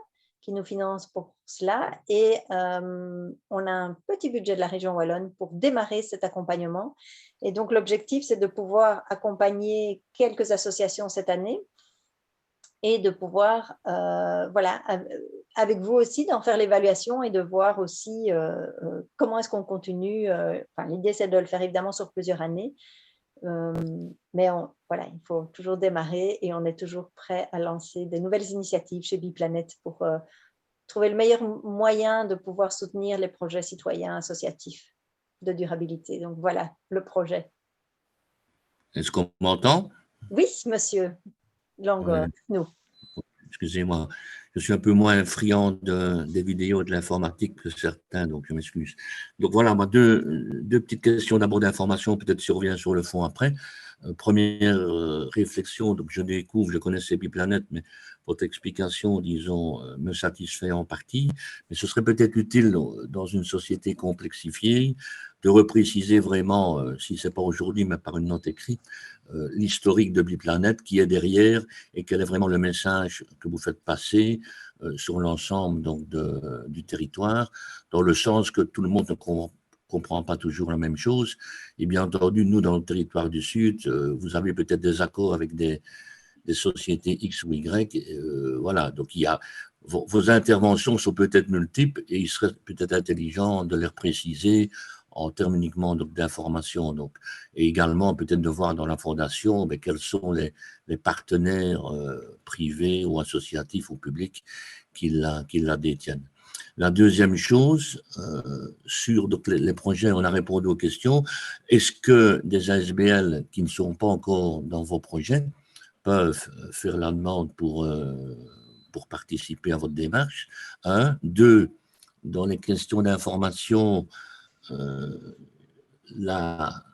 qui nous finance pour cela. Et on a un petit budget de la région Wallonne pour démarrer cet accompagnement. Et donc, l'objectif, c'est de pouvoir accompagner quelques associations cette année et de pouvoir, voilà, avec vous aussi, d'en faire l'évaluation et de voir aussi comment est-ce qu'on continue. Enfin, l'idée, c'est de le faire évidemment sur plusieurs années. Mais voilà, il faut toujours démarrer et on est toujours prêt à lancer des nouvelles initiatives chez Biplanet pour trouver le meilleur moyen de pouvoir soutenir les projets citoyens associatifs de durabilité. Donc voilà le projet. Est-ce qu'on m'entend? Oui, monsieur Langor, nous. Excusez-moi, je suis un peu moins friand des vidéos de l'informatique que certains, donc je m'excuse. Donc voilà, moi, deux petites questions d'abord d'information, peut-être si on revient sur le fond après. Première réflexion, donc je découvre, je connaissais Biplanet, mais votre explication, disons, me satisfait en partie, mais ce serait peut-être utile dans une société complexifiée de repréciser vraiment, si ce n'est pas aujourd'hui, mais par une note écrite, l'historique de Biplanet qui est derrière et quel est vraiment le message que vous faites passer sur l'ensemble du territoire, dans le sens que tout le monde ne comprend pas toujours la même chose. Et bien entendu, nous, dans le territoire du Sud, vous avez peut-être des accords avec des sociétés X ou Y. Voilà, donc il y a, vos interventions sont peut-être multiples et il serait peut-être intelligent de les préciser en termes uniquement d'information. Et également peut-être de voir dans la fondation quels sont les partenaires privés ou associatifs ou publics qui la détiennent. La deuxième chose, sur donc, les projets, on a répondu aux questions. Est-ce que des ASBL qui ne sont pas encore dans vos projets peuvent faire la demande pour participer à votre démarche? Un. Deux, dans les questions d'information, la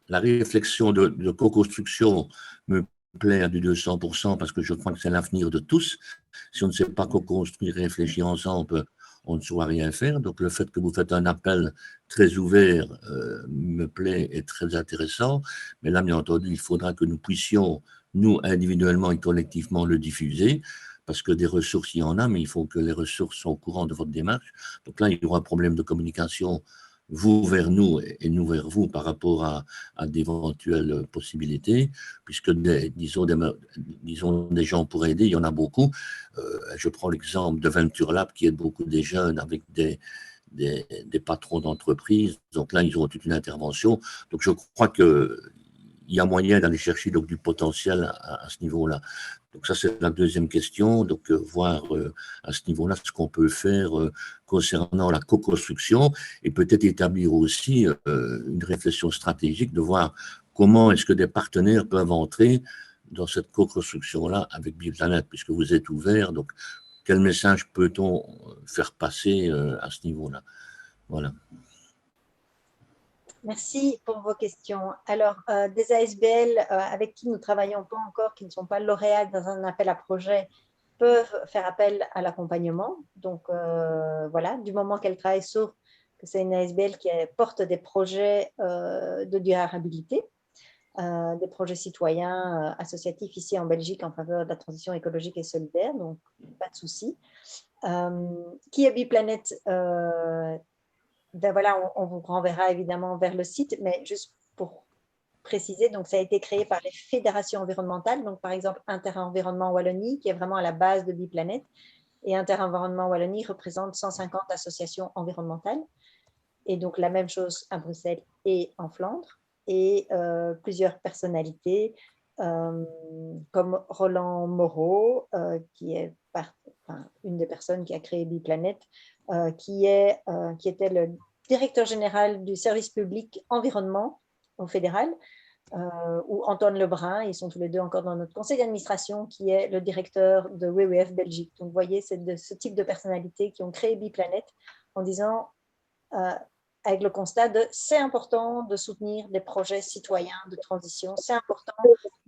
réflexion de co-construction me plaît à du 200% parce que je crois que c'est l'avenir de tous. Si on ne sait pas co-construire et réfléchir ensemble, on ne saura rien faire. Donc le fait que vous faites un appel très ouvert me plaît et très intéressant. Mais là, bien entendu, il faudra que nous puissions, nous, individuellement et collectivement, le diffuser parce que des ressources, il y en a, mais il faut que les ressources soient au courant de votre démarche. Donc là, il y aura un problème de communication, vous vers nous et nous vers vous par rapport à d'éventuelles possibilités, puisque disons des gens pour aider, il y en a beaucoup. Je prends l'exemple de Venture Lab qui aide beaucoup des jeunes avec des patrons d'entreprise. Donc là, ils auront toute une intervention. Donc je crois qu'il y a moyen d'aller chercher donc, du potentiel à ce niveau-là. Donc ça, c'est la deuxième question. Donc voir à ce niveau-là ce qu'on peut faire concernant la co-construction et peut-être établir aussi une réflexion stratégique de voir comment est-ce que des partenaires peuvent entrer dans cette co-construction-là avec Biplanète, puisque vous êtes ouvert. Donc, quel message peut-on faire passer à ce niveau-là? Voilà. Merci pour vos questions. Alors, des ASBL avec qui nous ne travaillons pas encore, qui ne sont pas lauréats dans un appel à projet, peuvent faire appel à l'accompagnement. Donc, voilà, du moment qu'elles travaillent sur que c'est une ASBL qui porte des projets de durabilité, des projets citoyens associatifs ici en Belgique en faveur de la transition écologique et solidaire, donc pas de souci. Qui est Biplanète? Ben voilà, on vous renverra évidemment vers le site, mais juste pour préciser, donc ça a été créé par les fédérations environnementales, donc par exemple Inter-Environnement Wallonie, qui est vraiment à la base de Biplanète, et Inter-Environnement Wallonie représente 150 associations environnementales, et donc la même chose à Bruxelles et en Flandre, et plusieurs personnalités, comme Roland Moreau, qui est une des personnes qui a créé Biplanète, qui était le directeur général du service public environnement au fédéral, ou Antoine Lebrun, ils sont tous les deux encore dans notre conseil d'administration, qui est le directeur de WWF Belgique. Donc, vous voyez, c'est de ce type de personnalités qui ont créé Biplanète en disant, avec le constat de c'est important de soutenir des projets citoyens de transition, c'est important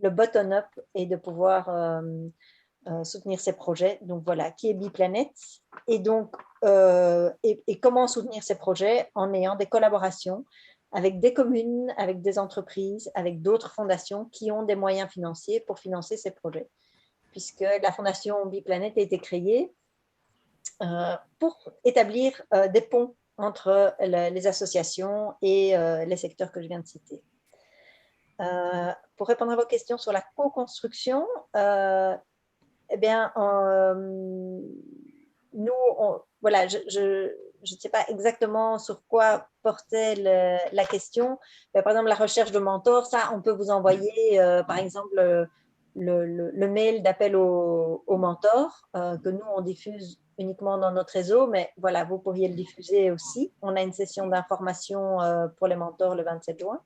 le bottom-up et de pouvoir soutenir ces projets. Donc voilà, qui est Biplanète et donc et comment soutenir ces projets en ayant des collaborations avec des communes, avec des entreprises, avec d'autres fondations qui ont des moyens financiers pour financer ces projets. Puisque la fondation Biplanète a été créée pour établir des ponts entre les associations et les secteurs que je viens de citer. Pour répondre à vos questions sur la co-construction, eh bien, nous, voilà, je ne sais pas exactement sur quoi portait la question. Mais par exemple, la recherche de mentors, ça, on peut vous envoyer, par exemple, le mail d'appel au mentor que nous, on diffuse uniquement dans notre réseau, mais voilà, vous pourriez le diffuser aussi. On a une session d'information pour les mentors le 27 juin.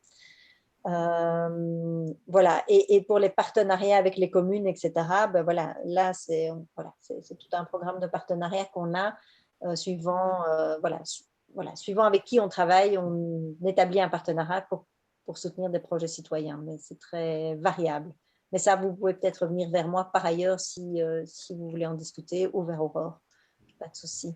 Voilà, et pour les partenariats avec les communes, etc., ben voilà, là, c'est tout un programme de partenariat qu'on a suivant avec qui on travaille, on établit un partenariat pour soutenir des projets citoyens, mais c'est très variable. Mais ça, vous pouvez peut-être venir vers moi par ailleurs si vous voulez en discuter, ou vers Aurore, pas de souci.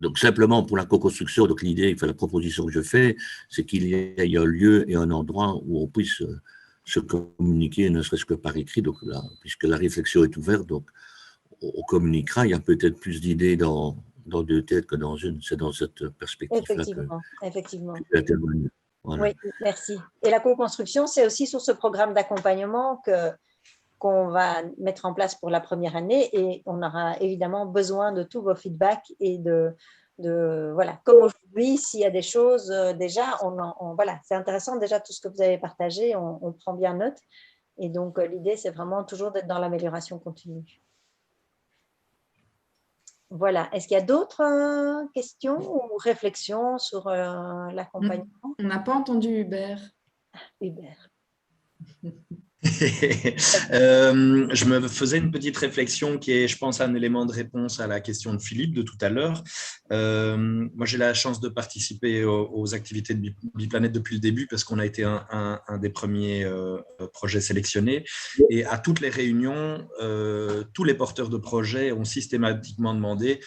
Donc, simplement pour la co-construction, donc l'idée, la proposition que je fais, c'est qu'il y ait un lieu et un endroit où on puisse se communiquer, ne serait-ce que par écrit. Donc là, puisque la réflexion est ouverte, donc on communiquera. Il y a peut-être plus d'idées dans deux têtes que dans une. C'est dans cette perspective-là effectivement. Voilà. Oui, merci. Et la co-construction, c'est aussi sur ce programme d'accompagnement qu'on va mettre en place pour la première année, et on aura évidemment besoin de tous vos feedbacks et voilà, comme aujourd'hui, s'il y a des choses déjà, voilà, c'est intéressant déjà tout ce que vous avez partagé, on prend bien note, et donc l'idée c'est vraiment toujours d'être dans l'amélioration continue. Voilà, est-ce qu'il y a d'autres questions ou réflexions sur l'accompagnement? On n'a pas entendu Hubert. Hubert. Je me faisais une petite réflexion qui est, je pense, un élément de réponse à la question de Philippe de tout à l'heure. Moi, j'ai la chance de participer aux activités de Biplanète depuis le début parce qu'on a été un des premiers projets sélectionnés. Et à toutes les réunions, tous les porteurs de projets ont systématiquement demandé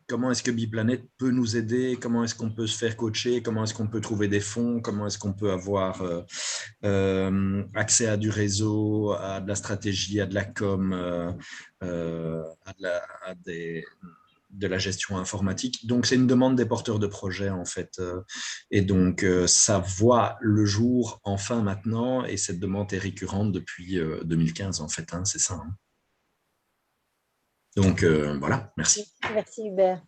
comment est-ce que Biplanet peut nous aider, comment est-ce qu'on peut se faire coacher, comment est-ce qu'on peut trouver des fonds, comment est-ce qu'on peut avoir accès à du réseau, à de la stratégie, à de la com, de la gestion informatique. Donc, c'est une demande des porteurs de projets, en fait. Et donc, ça voit le jour enfin maintenant, et cette demande est récurrente depuis 2015, en fait. Hein, c'est ça. Hein. Donc, voilà, merci. Merci Hubert.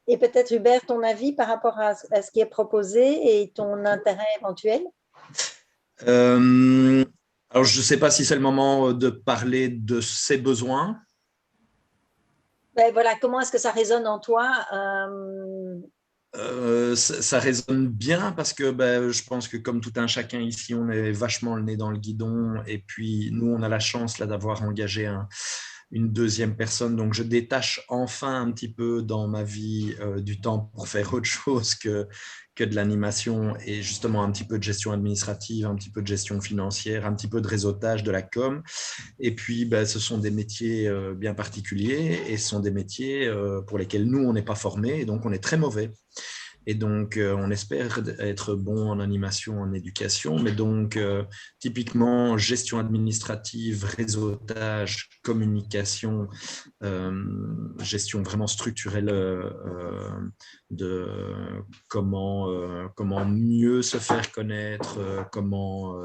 Et peut-être Hubert, ton avis par rapport à ce qui est proposé et ton intérêt éventuel? Alors, je ne sais pas si c'est le moment de parler de ses besoins. Ben voilà, comment est-ce que ça résonne en toi? Ça résonne bien parce que je pense que comme tout un chacun ici, on est vachement le nez dans le guidon. Et puis, nous, on a la chance là d'avoir engagé une deuxième personne. Donc, je détache enfin un petit peu dans ma vie du temps pour faire autre chose que de l'animation et justement un petit peu de gestion administrative, un petit peu de gestion financière, un petit peu de réseautage, de la com. Et puis, ce sont des métiers bien particuliers et ce sont des métiers pour lesquels nous, on n'est pas formés et donc on est très mauvais. Et donc, on espère être bon en animation, en éducation, mais donc, typiquement, gestion administrative, réseautage, communication, gestion vraiment structurelle de comment mieux se faire connaître, comment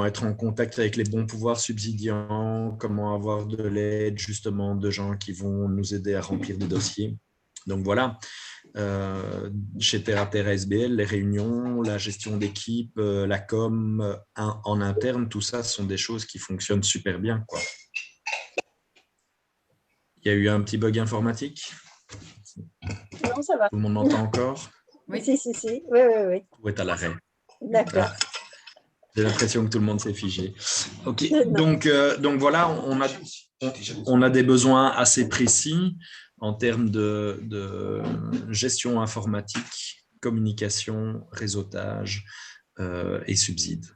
être en contact avec les bons pouvoirs subsidiants, comment avoir de l'aide justement de gens qui vont nous aider à remplir des dossiers. Donc voilà, chez Terre à Terre SBL, les réunions, la gestion d'équipe, la com en interne, tout ça sont des choses qui fonctionnent super bien, quoi. Il y a eu un petit bug informatique? Non, ça va. Tout le monde m'entend encore? Oui. Si. Oui. Ou est à l'arrêt? D'accord. J'ai l'impression que tout le monde s'est figé. Ok, donc voilà, on a des besoins assez précis en termes de gestion informatique, communication, réseautage et subsides.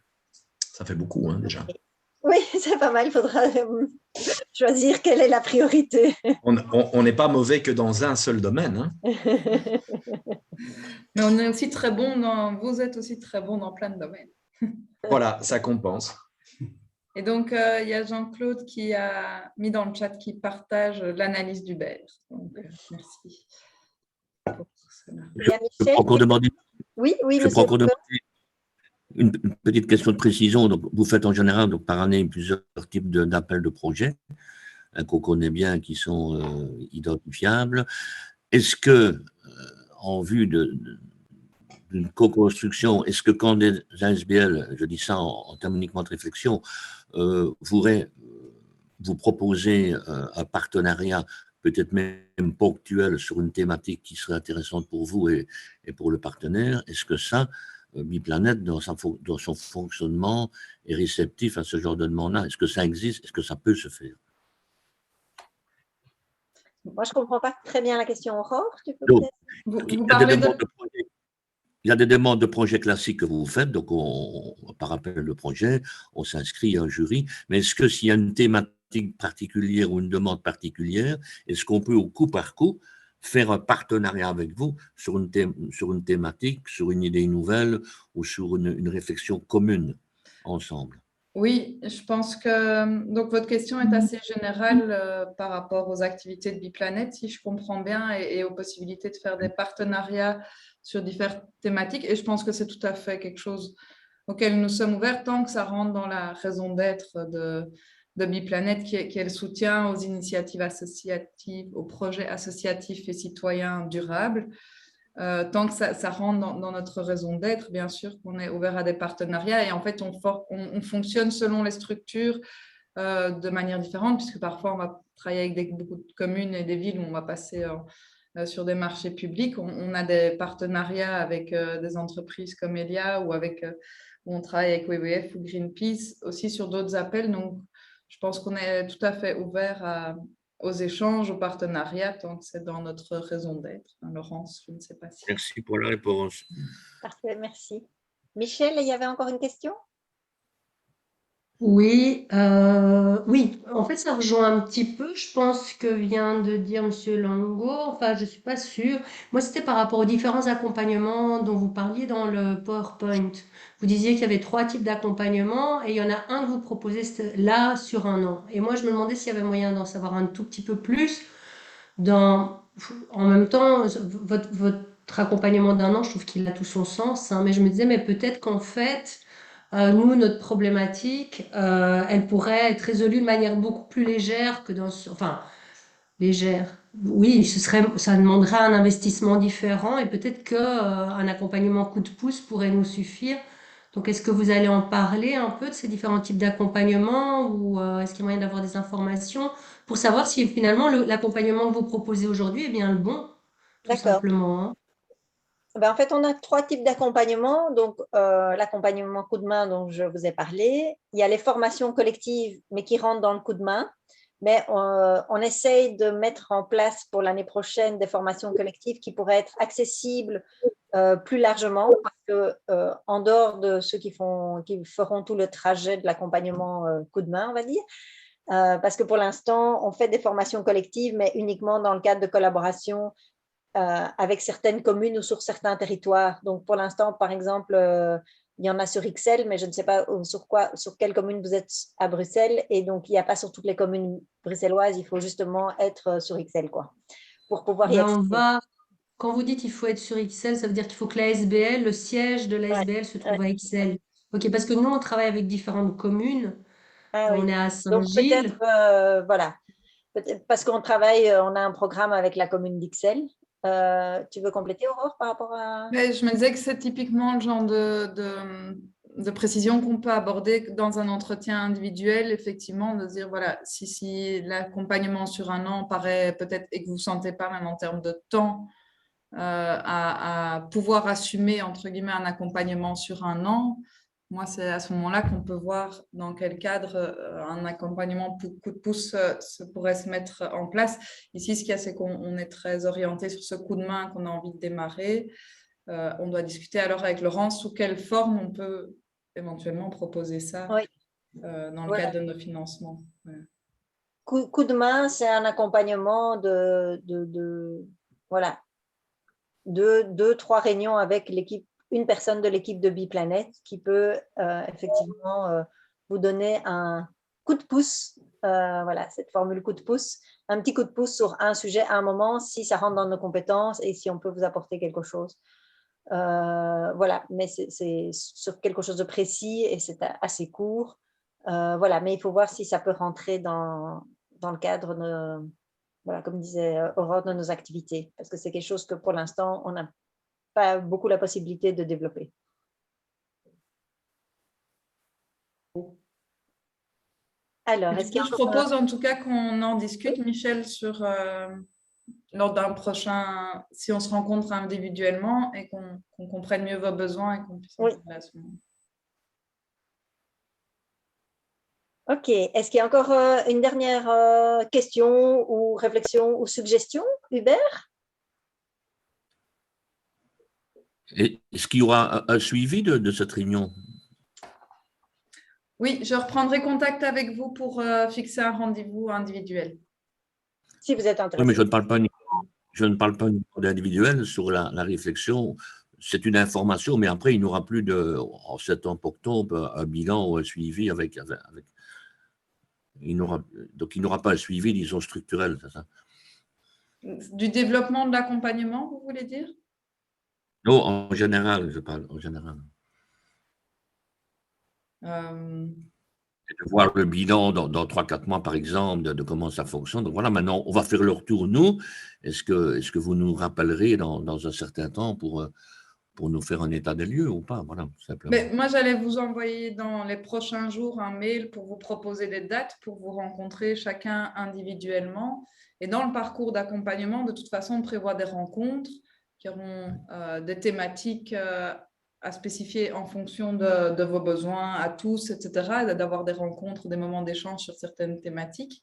Ça fait beaucoup, hein, déjà. Oui, c'est pas mal. Il faudra choisir quelle est la priorité. On n'est pas mauvais que dans un seul domaine. Hein. Mais on est aussi très bon vous êtes aussi très bon dans plein de domaines. Voilà, ça compense. Et donc, il y a Jean-Claude qui a mis dans le chat qui partage l'analyse d'Hubert. Donc, merci pour cela. Il y a Michel. Encore demander, oui, je peux encore demander une petite question de précision. Donc, vous faites en général donc, par année plusieurs types d'appels de projets qu'on connaît bien, qui sont identifiables. Est-ce que, en vue d'une co-construction, est-ce que quand des ASBL, je dis ça en termes uniquement de réflexion, vous proposez un partenariat peut-être même ponctuel sur une thématique qui serait intéressante pour vous et pour le partenaire, est-ce que ça, Biplanet, dans son fonctionnement, est réceptif à ce genre de demande-là? Est-ce que ça existe? Est-ce que ça peut se faire? Moi, je ne comprends pas très bien la question, Aurore. Tu peux Donc, il y a des demandes de projets classiques que vous faites, donc par appel de projet, on s'inscrit à un jury, mais est-ce que s'il y a une thématique particulière ou une demande particulière, est-ce qu'on peut au coup par coup faire un partenariat avec vous sur une thématique, sur une idée nouvelle ou sur une réflexion commune ensemble? Oui, je pense que donc votre question est assez générale par rapport aux activités de Biplanet, si je comprends bien, et aux possibilités de faire des partenariats sur différentes thématiques. Et je pense que c'est tout à fait quelque chose auquel nous sommes ouverts tant que ça rentre dans la raison d'être de Biplanet, qui est le soutien aux initiatives associatives, aux projets associatifs et citoyens durables. Tant que ça rentre dans notre raison d'être, bien sûr qu'on est ouvert à des partenariats et en fait on fonctionne selon les structures de manière différente, puisque parfois on va travailler avec beaucoup de communes et des villes où on va passer sur des marchés publics. On a des partenariats avec des entreprises comme Elia ou où on travaille avec WWF ou Greenpeace aussi sur d'autres appels. Donc je pense qu'on est tout à fait ouvert aux échanges, aux partenariats, tant que c'est dans notre raison d'être. Laurence, je ne sais pas si… Merci pour la réponse. Parfait, merci. Michel, il y avait encore une question? Oui, oui, en fait, ça rejoint un petit peu, je pense, que vient de dire Monsieur Lango. Enfin, je suis pas sûre. Moi, c'était par rapport aux différents accompagnements dont vous parliez dans le PowerPoint. Vous disiez qu'il y avait 3 types d'accompagnement et il y en a un que vous proposez là sur un an. Et moi, je me demandais s'il y avait moyen d'en savoir un tout petit peu plus. Dans, en même temps, votre accompagnement d'un an, je trouve qu'il a tout son sens, hein, mais je me disais, mais peut-être qu'en fait, nous, notre problématique, elle pourrait être résolue de manière beaucoup plus légère que enfin, légère. Oui, ça demanderait un investissement différent et peut-être que, un accompagnement coup de pouce pourrait nous suffire. Donc, est-ce que vous allez en parler un peu de ces différents types d'accompagnement ou est-ce qu'il y a moyen d'avoir des informations pour savoir si finalement l'accompagnement que vous proposez aujourd'hui est bien le bon, tout D'accord. simplement, hein. Ben, en fait, on a 3 types d'accompagnement. Donc, l'accompagnement coup de main dont je vous ai parlé. Il y a les formations collectives, mais qui rentrent dans le coup de main. Mais on essaye de mettre en place pour l'année prochaine des formations collectives qui pourraient être accessibles plus largement, parce que en dehors de ceux qui feront tout le trajet de l'accompagnement coup de main, on va dire, parce que pour l'instant, on fait des formations collectives, mais uniquement dans le cadre de collaboration avec certaines communes ou sur certains territoires. Donc, pour l'instant, par exemple, il y en a sur Ixelles, mais je ne sais pas sur quelle commune vous êtes à Bruxelles. Et donc, il n'y a pas sur toutes les communes bruxelloises. Il faut justement être sur Ixelles, quoi, pour pouvoir y Ben, accéder. quand vous dites il faut être sur Excel, ça veut dire qu'il faut que la SBL, le siège de la Ouais, SBL se trouve ouais. à Excel. Ok, parce que nous, on travaille avec différentes communes. Ah On oui. est à Donc, peut-être, Saint-Gilles. voilà, parce qu'on travaille, on a un programme avec la commune d'Ixelles. Tu veux compléter, Aurore, par rapport à… Mais je me disais que c'est typiquement le genre de précision qu'on peut aborder dans un entretien individuel, effectivement, de dire, voilà, si l'accompagnement sur un an paraît peut-être et que vous ne sentez pas, même en termes de temps, à pouvoir assumer, entre guillemets, un accompagnement sur un an, moi, c'est à ce moment-là qu'on peut voir dans quel cadre un accompagnement coup de pouce pourrait se mettre en place. Ici, ce qu'il y a, c'est qu'on est très orienté sur ce coup de main qu'on a envie de démarrer. On doit discuter alors avec Laurence sous quelle forme on peut éventuellement proposer ça Oui, dans le voilà. cadre de nos financements. Ouais. Coup de main, c'est un accompagnement voilà, 3 réunions avec une personne de l'équipe de Biplanète qui peut effectivement vous donner un coup de pouce, voilà, cette formule coup de pouce, un petit coup de pouce sur un sujet à un moment, si ça rentre dans nos compétences et si on peut vous apporter quelque chose. Voilà, mais c'est sur quelque chose de précis et c'est assez court. Voilà, mais il faut voir si ça peut rentrer dans le cadre de, voilà, comme disait Aurore, de nos activités, parce que c'est quelque chose que pour l'instant, on n'a pas beaucoup la possibilité de développer. Alors, Du est-ce qu'il y coup, a je encore… propose en tout cas qu'on en discute, Michel, lors d'un prochain, si on se rencontre individuellement et qu'on comprenne mieux vos besoins et qu'on puisse en Oui, parler à ce moment. ok. Est-ce qu'il y a encore une dernière question ou réflexion ou suggestion, Hubert? Est-ce qu'il y aura un suivi de cette réunion? Oui, je reprendrai contact avec vous pour fixer un rendez-vous individuel. Si vous êtes Oui, intéressé. mais je ne parle pas d'individuel sur la réflexion. C'est une information, mais après, il n'y aura plus en septembre, octobre, un bilan ou un suivi donc, il n'y aura pas un suivi, disons, structurel, c'est ça? Du développement de l'accompagnement, vous voulez dire? Non, en général, je parle en général. De voir le bilan dans 3-4 mois, par exemple, de comment ça fonctionne. Donc voilà, maintenant, on va faire le retour, nous. Est-ce que vous nous rappellerez dans un certain temps pour nous faire un état des lieux ou pas? Voilà, tout simplement. Mais moi, j'allais vous envoyer dans les prochains jours un mail pour vous proposer des dates pour vous rencontrer chacun individuellement. Et dans le parcours d'accompagnement, de toute façon, on prévoit des rencontres qui auront des thématiques à spécifier en fonction de vos besoins à tous, etc. Et d'avoir des rencontres, des moments d'échange sur certaines thématiques.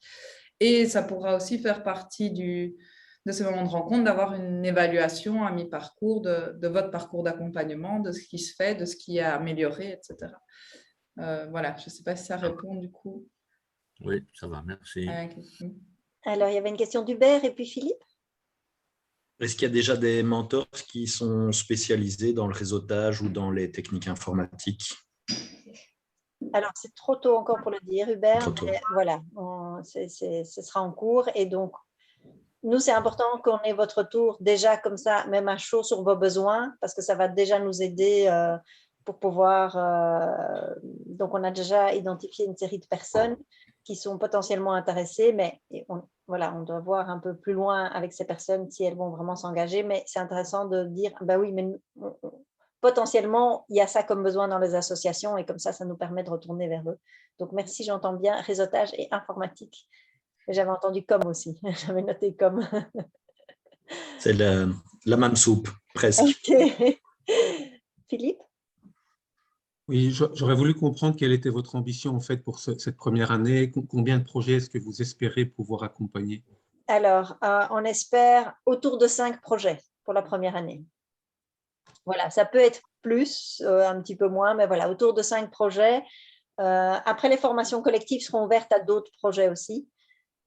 Et ça pourra aussi faire partie de ces moments de rencontre, d'avoir une évaluation à mi-parcours de votre parcours d'accompagnement, de ce qui se fait, de ce qui a amélioré, etc. Voilà, je ne sais pas si ça répond du coup Oui, ça va, merci. à la question. Alors, il y avait une question d'Hubert et puis Philippe. Est-ce qu'il y a déjà des mentors qui sont spécialisés dans le réseautage ou dans les techniques informatiques? Alors, c'est trop tôt encore pour le dire, Hubert. Trop tôt. Mais voilà, ce sera en cours. Et donc, nous, c'est important qu'on ait votre retour déjà comme ça, même à chaud sur vos besoins, parce que ça va déjà nous aider pour pouvoir… donc, on a déjà identifié une série de personnes qui sont potentiellement intéressées, mais voilà, on doit voir un peu plus loin avec ces personnes si elles vont vraiment s'engager. Mais c'est intéressant de dire, bah oui, mais potentiellement, il y a ça comme besoin dans les associations et comme ça nous permet de retourner vers eux. Donc, merci, j'entends bien, réseautage et informatique. J'avais entendu com aussi, j'avais noté com. C'est la même soupe, presque. Ok. Philippe? Oui, j'aurais voulu comprendre quelle était votre ambition en fait pour cette première année. Combien de projets est-ce que vous espérez pouvoir accompagner? Alors, on espère autour de 5 projets pour la première année. Voilà, ça peut être plus, un petit peu moins, mais voilà, autour de 5 projets. Après, les formations collectives seront ouvertes à d'autres projets aussi.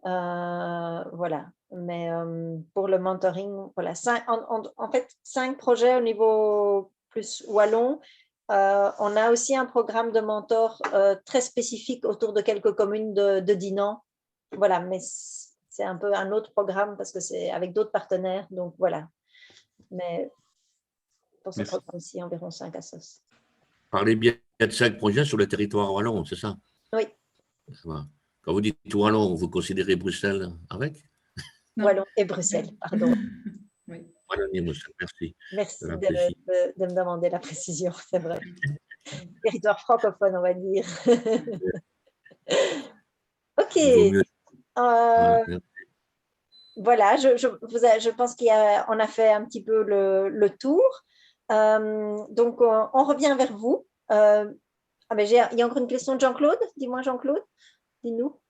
Voilà, mais pour le mentoring, voilà, en fait, 5 projets au niveau plus wallon. On a aussi un programme de mentor très spécifique autour de quelques communes de Dinan. Voilà, mais c'est un peu un autre programme parce que c'est avec d'autres partenaires. Donc voilà, mais pour ce programme-ci, environ 5 assos. Parlez bien de 5 projets sur le territoire wallon, c'est ça? Oui. Ça va. Quand vous dites wallon, vous considérez Bruxelles avec? Non. Wallon et Bruxelles, pardon. Oui. Wallonie, Bruxelles, merci. Merci de me demander la précision, c'est vrai. Territoire francophone, on va dire. Ok. Voilà, je pense qu'on a fait un petit peu le tour. Donc, on revient vers vous. Il y a encore une question de Jean-Claude. Dis-moi, Jean-Claude, dis-nous.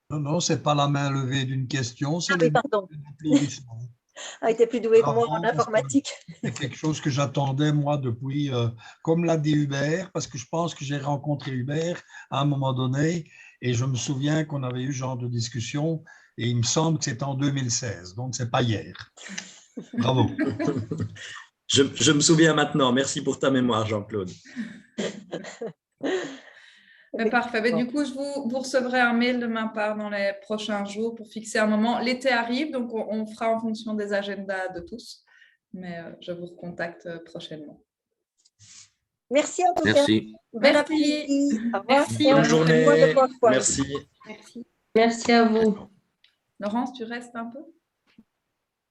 Non, ce n'est pas la main levée d'une question, c'est oui, pardon. l'applaudissement. Ah, il était plus doué que moi en informatique. C'est quelque chose que j'attendais, moi, depuis, comme l'a dit Hubert, parce que je pense que j'ai rencontré Hubert à un moment donné, et je me souviens qu'on avait eu ce genre de discussion, et il me semble que c'était en 2016, donc ce n'est pas hier. Bravo. Je me souviens maintenant. Merci pour ta mémoire, Jean-Claude. Parfait. Mais du coup, vous recevrez un mail de ma part dans les prochains jours pour fixer un moment. L'été arrive, donc on fera en fonction des agendas de tous. Mais je vous recontacte prochainement. Merci en tout cas. Merci. Bon après-midi. Au revoir. Merci. Bonne journée. Merci. Merci à vous. Laurence, tu restes un peu?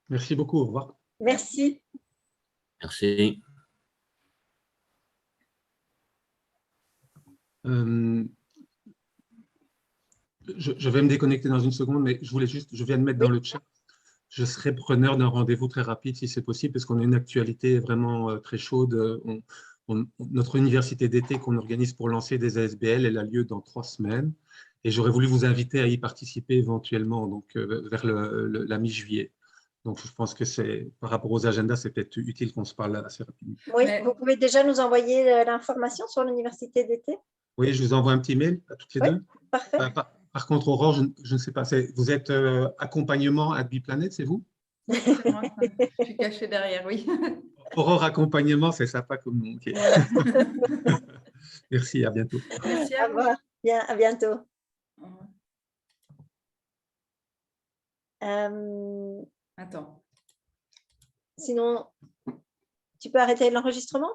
Merci beaucoup. Au revoir. Merci. Merci. Je vais me déconnecter dans une seconde, mais je viens de mettre dans le chat. Je serai preneur d'un rendez-vous très rapide si c'est possible, parce qu'on a une actualité vraiment très chaude. Notre université d'été qu'on organise pour lancer des ASBL, elle a lieu dans 3 semaines. Et j'aurais voulu vous inviter à y participer éventuellement, donc vers la mi-juillet. Donc, je pense que par rapport aux agendas, c'est peut-être utile qu'on se parle assez rapidement. Oui, vous pouvez déjà nous envoyer l'information sur l'université d'été? Oui, je vous envoie un petit mail à toutes les deux. Parfait. Par contre, Aurore, je ne sais pas, vous êtes accompagnement à Biplanète, c'est vous? Oui, c'est moi. Je suis cachée derrière, oui. Aurore accompagnement, c'est sympa comme nom. Okay. Merci, à bientôt. Merci à vous. Au revoir. Bien, à bientôt. Attends. Sinon, tu peux arrêter l'enregistrement?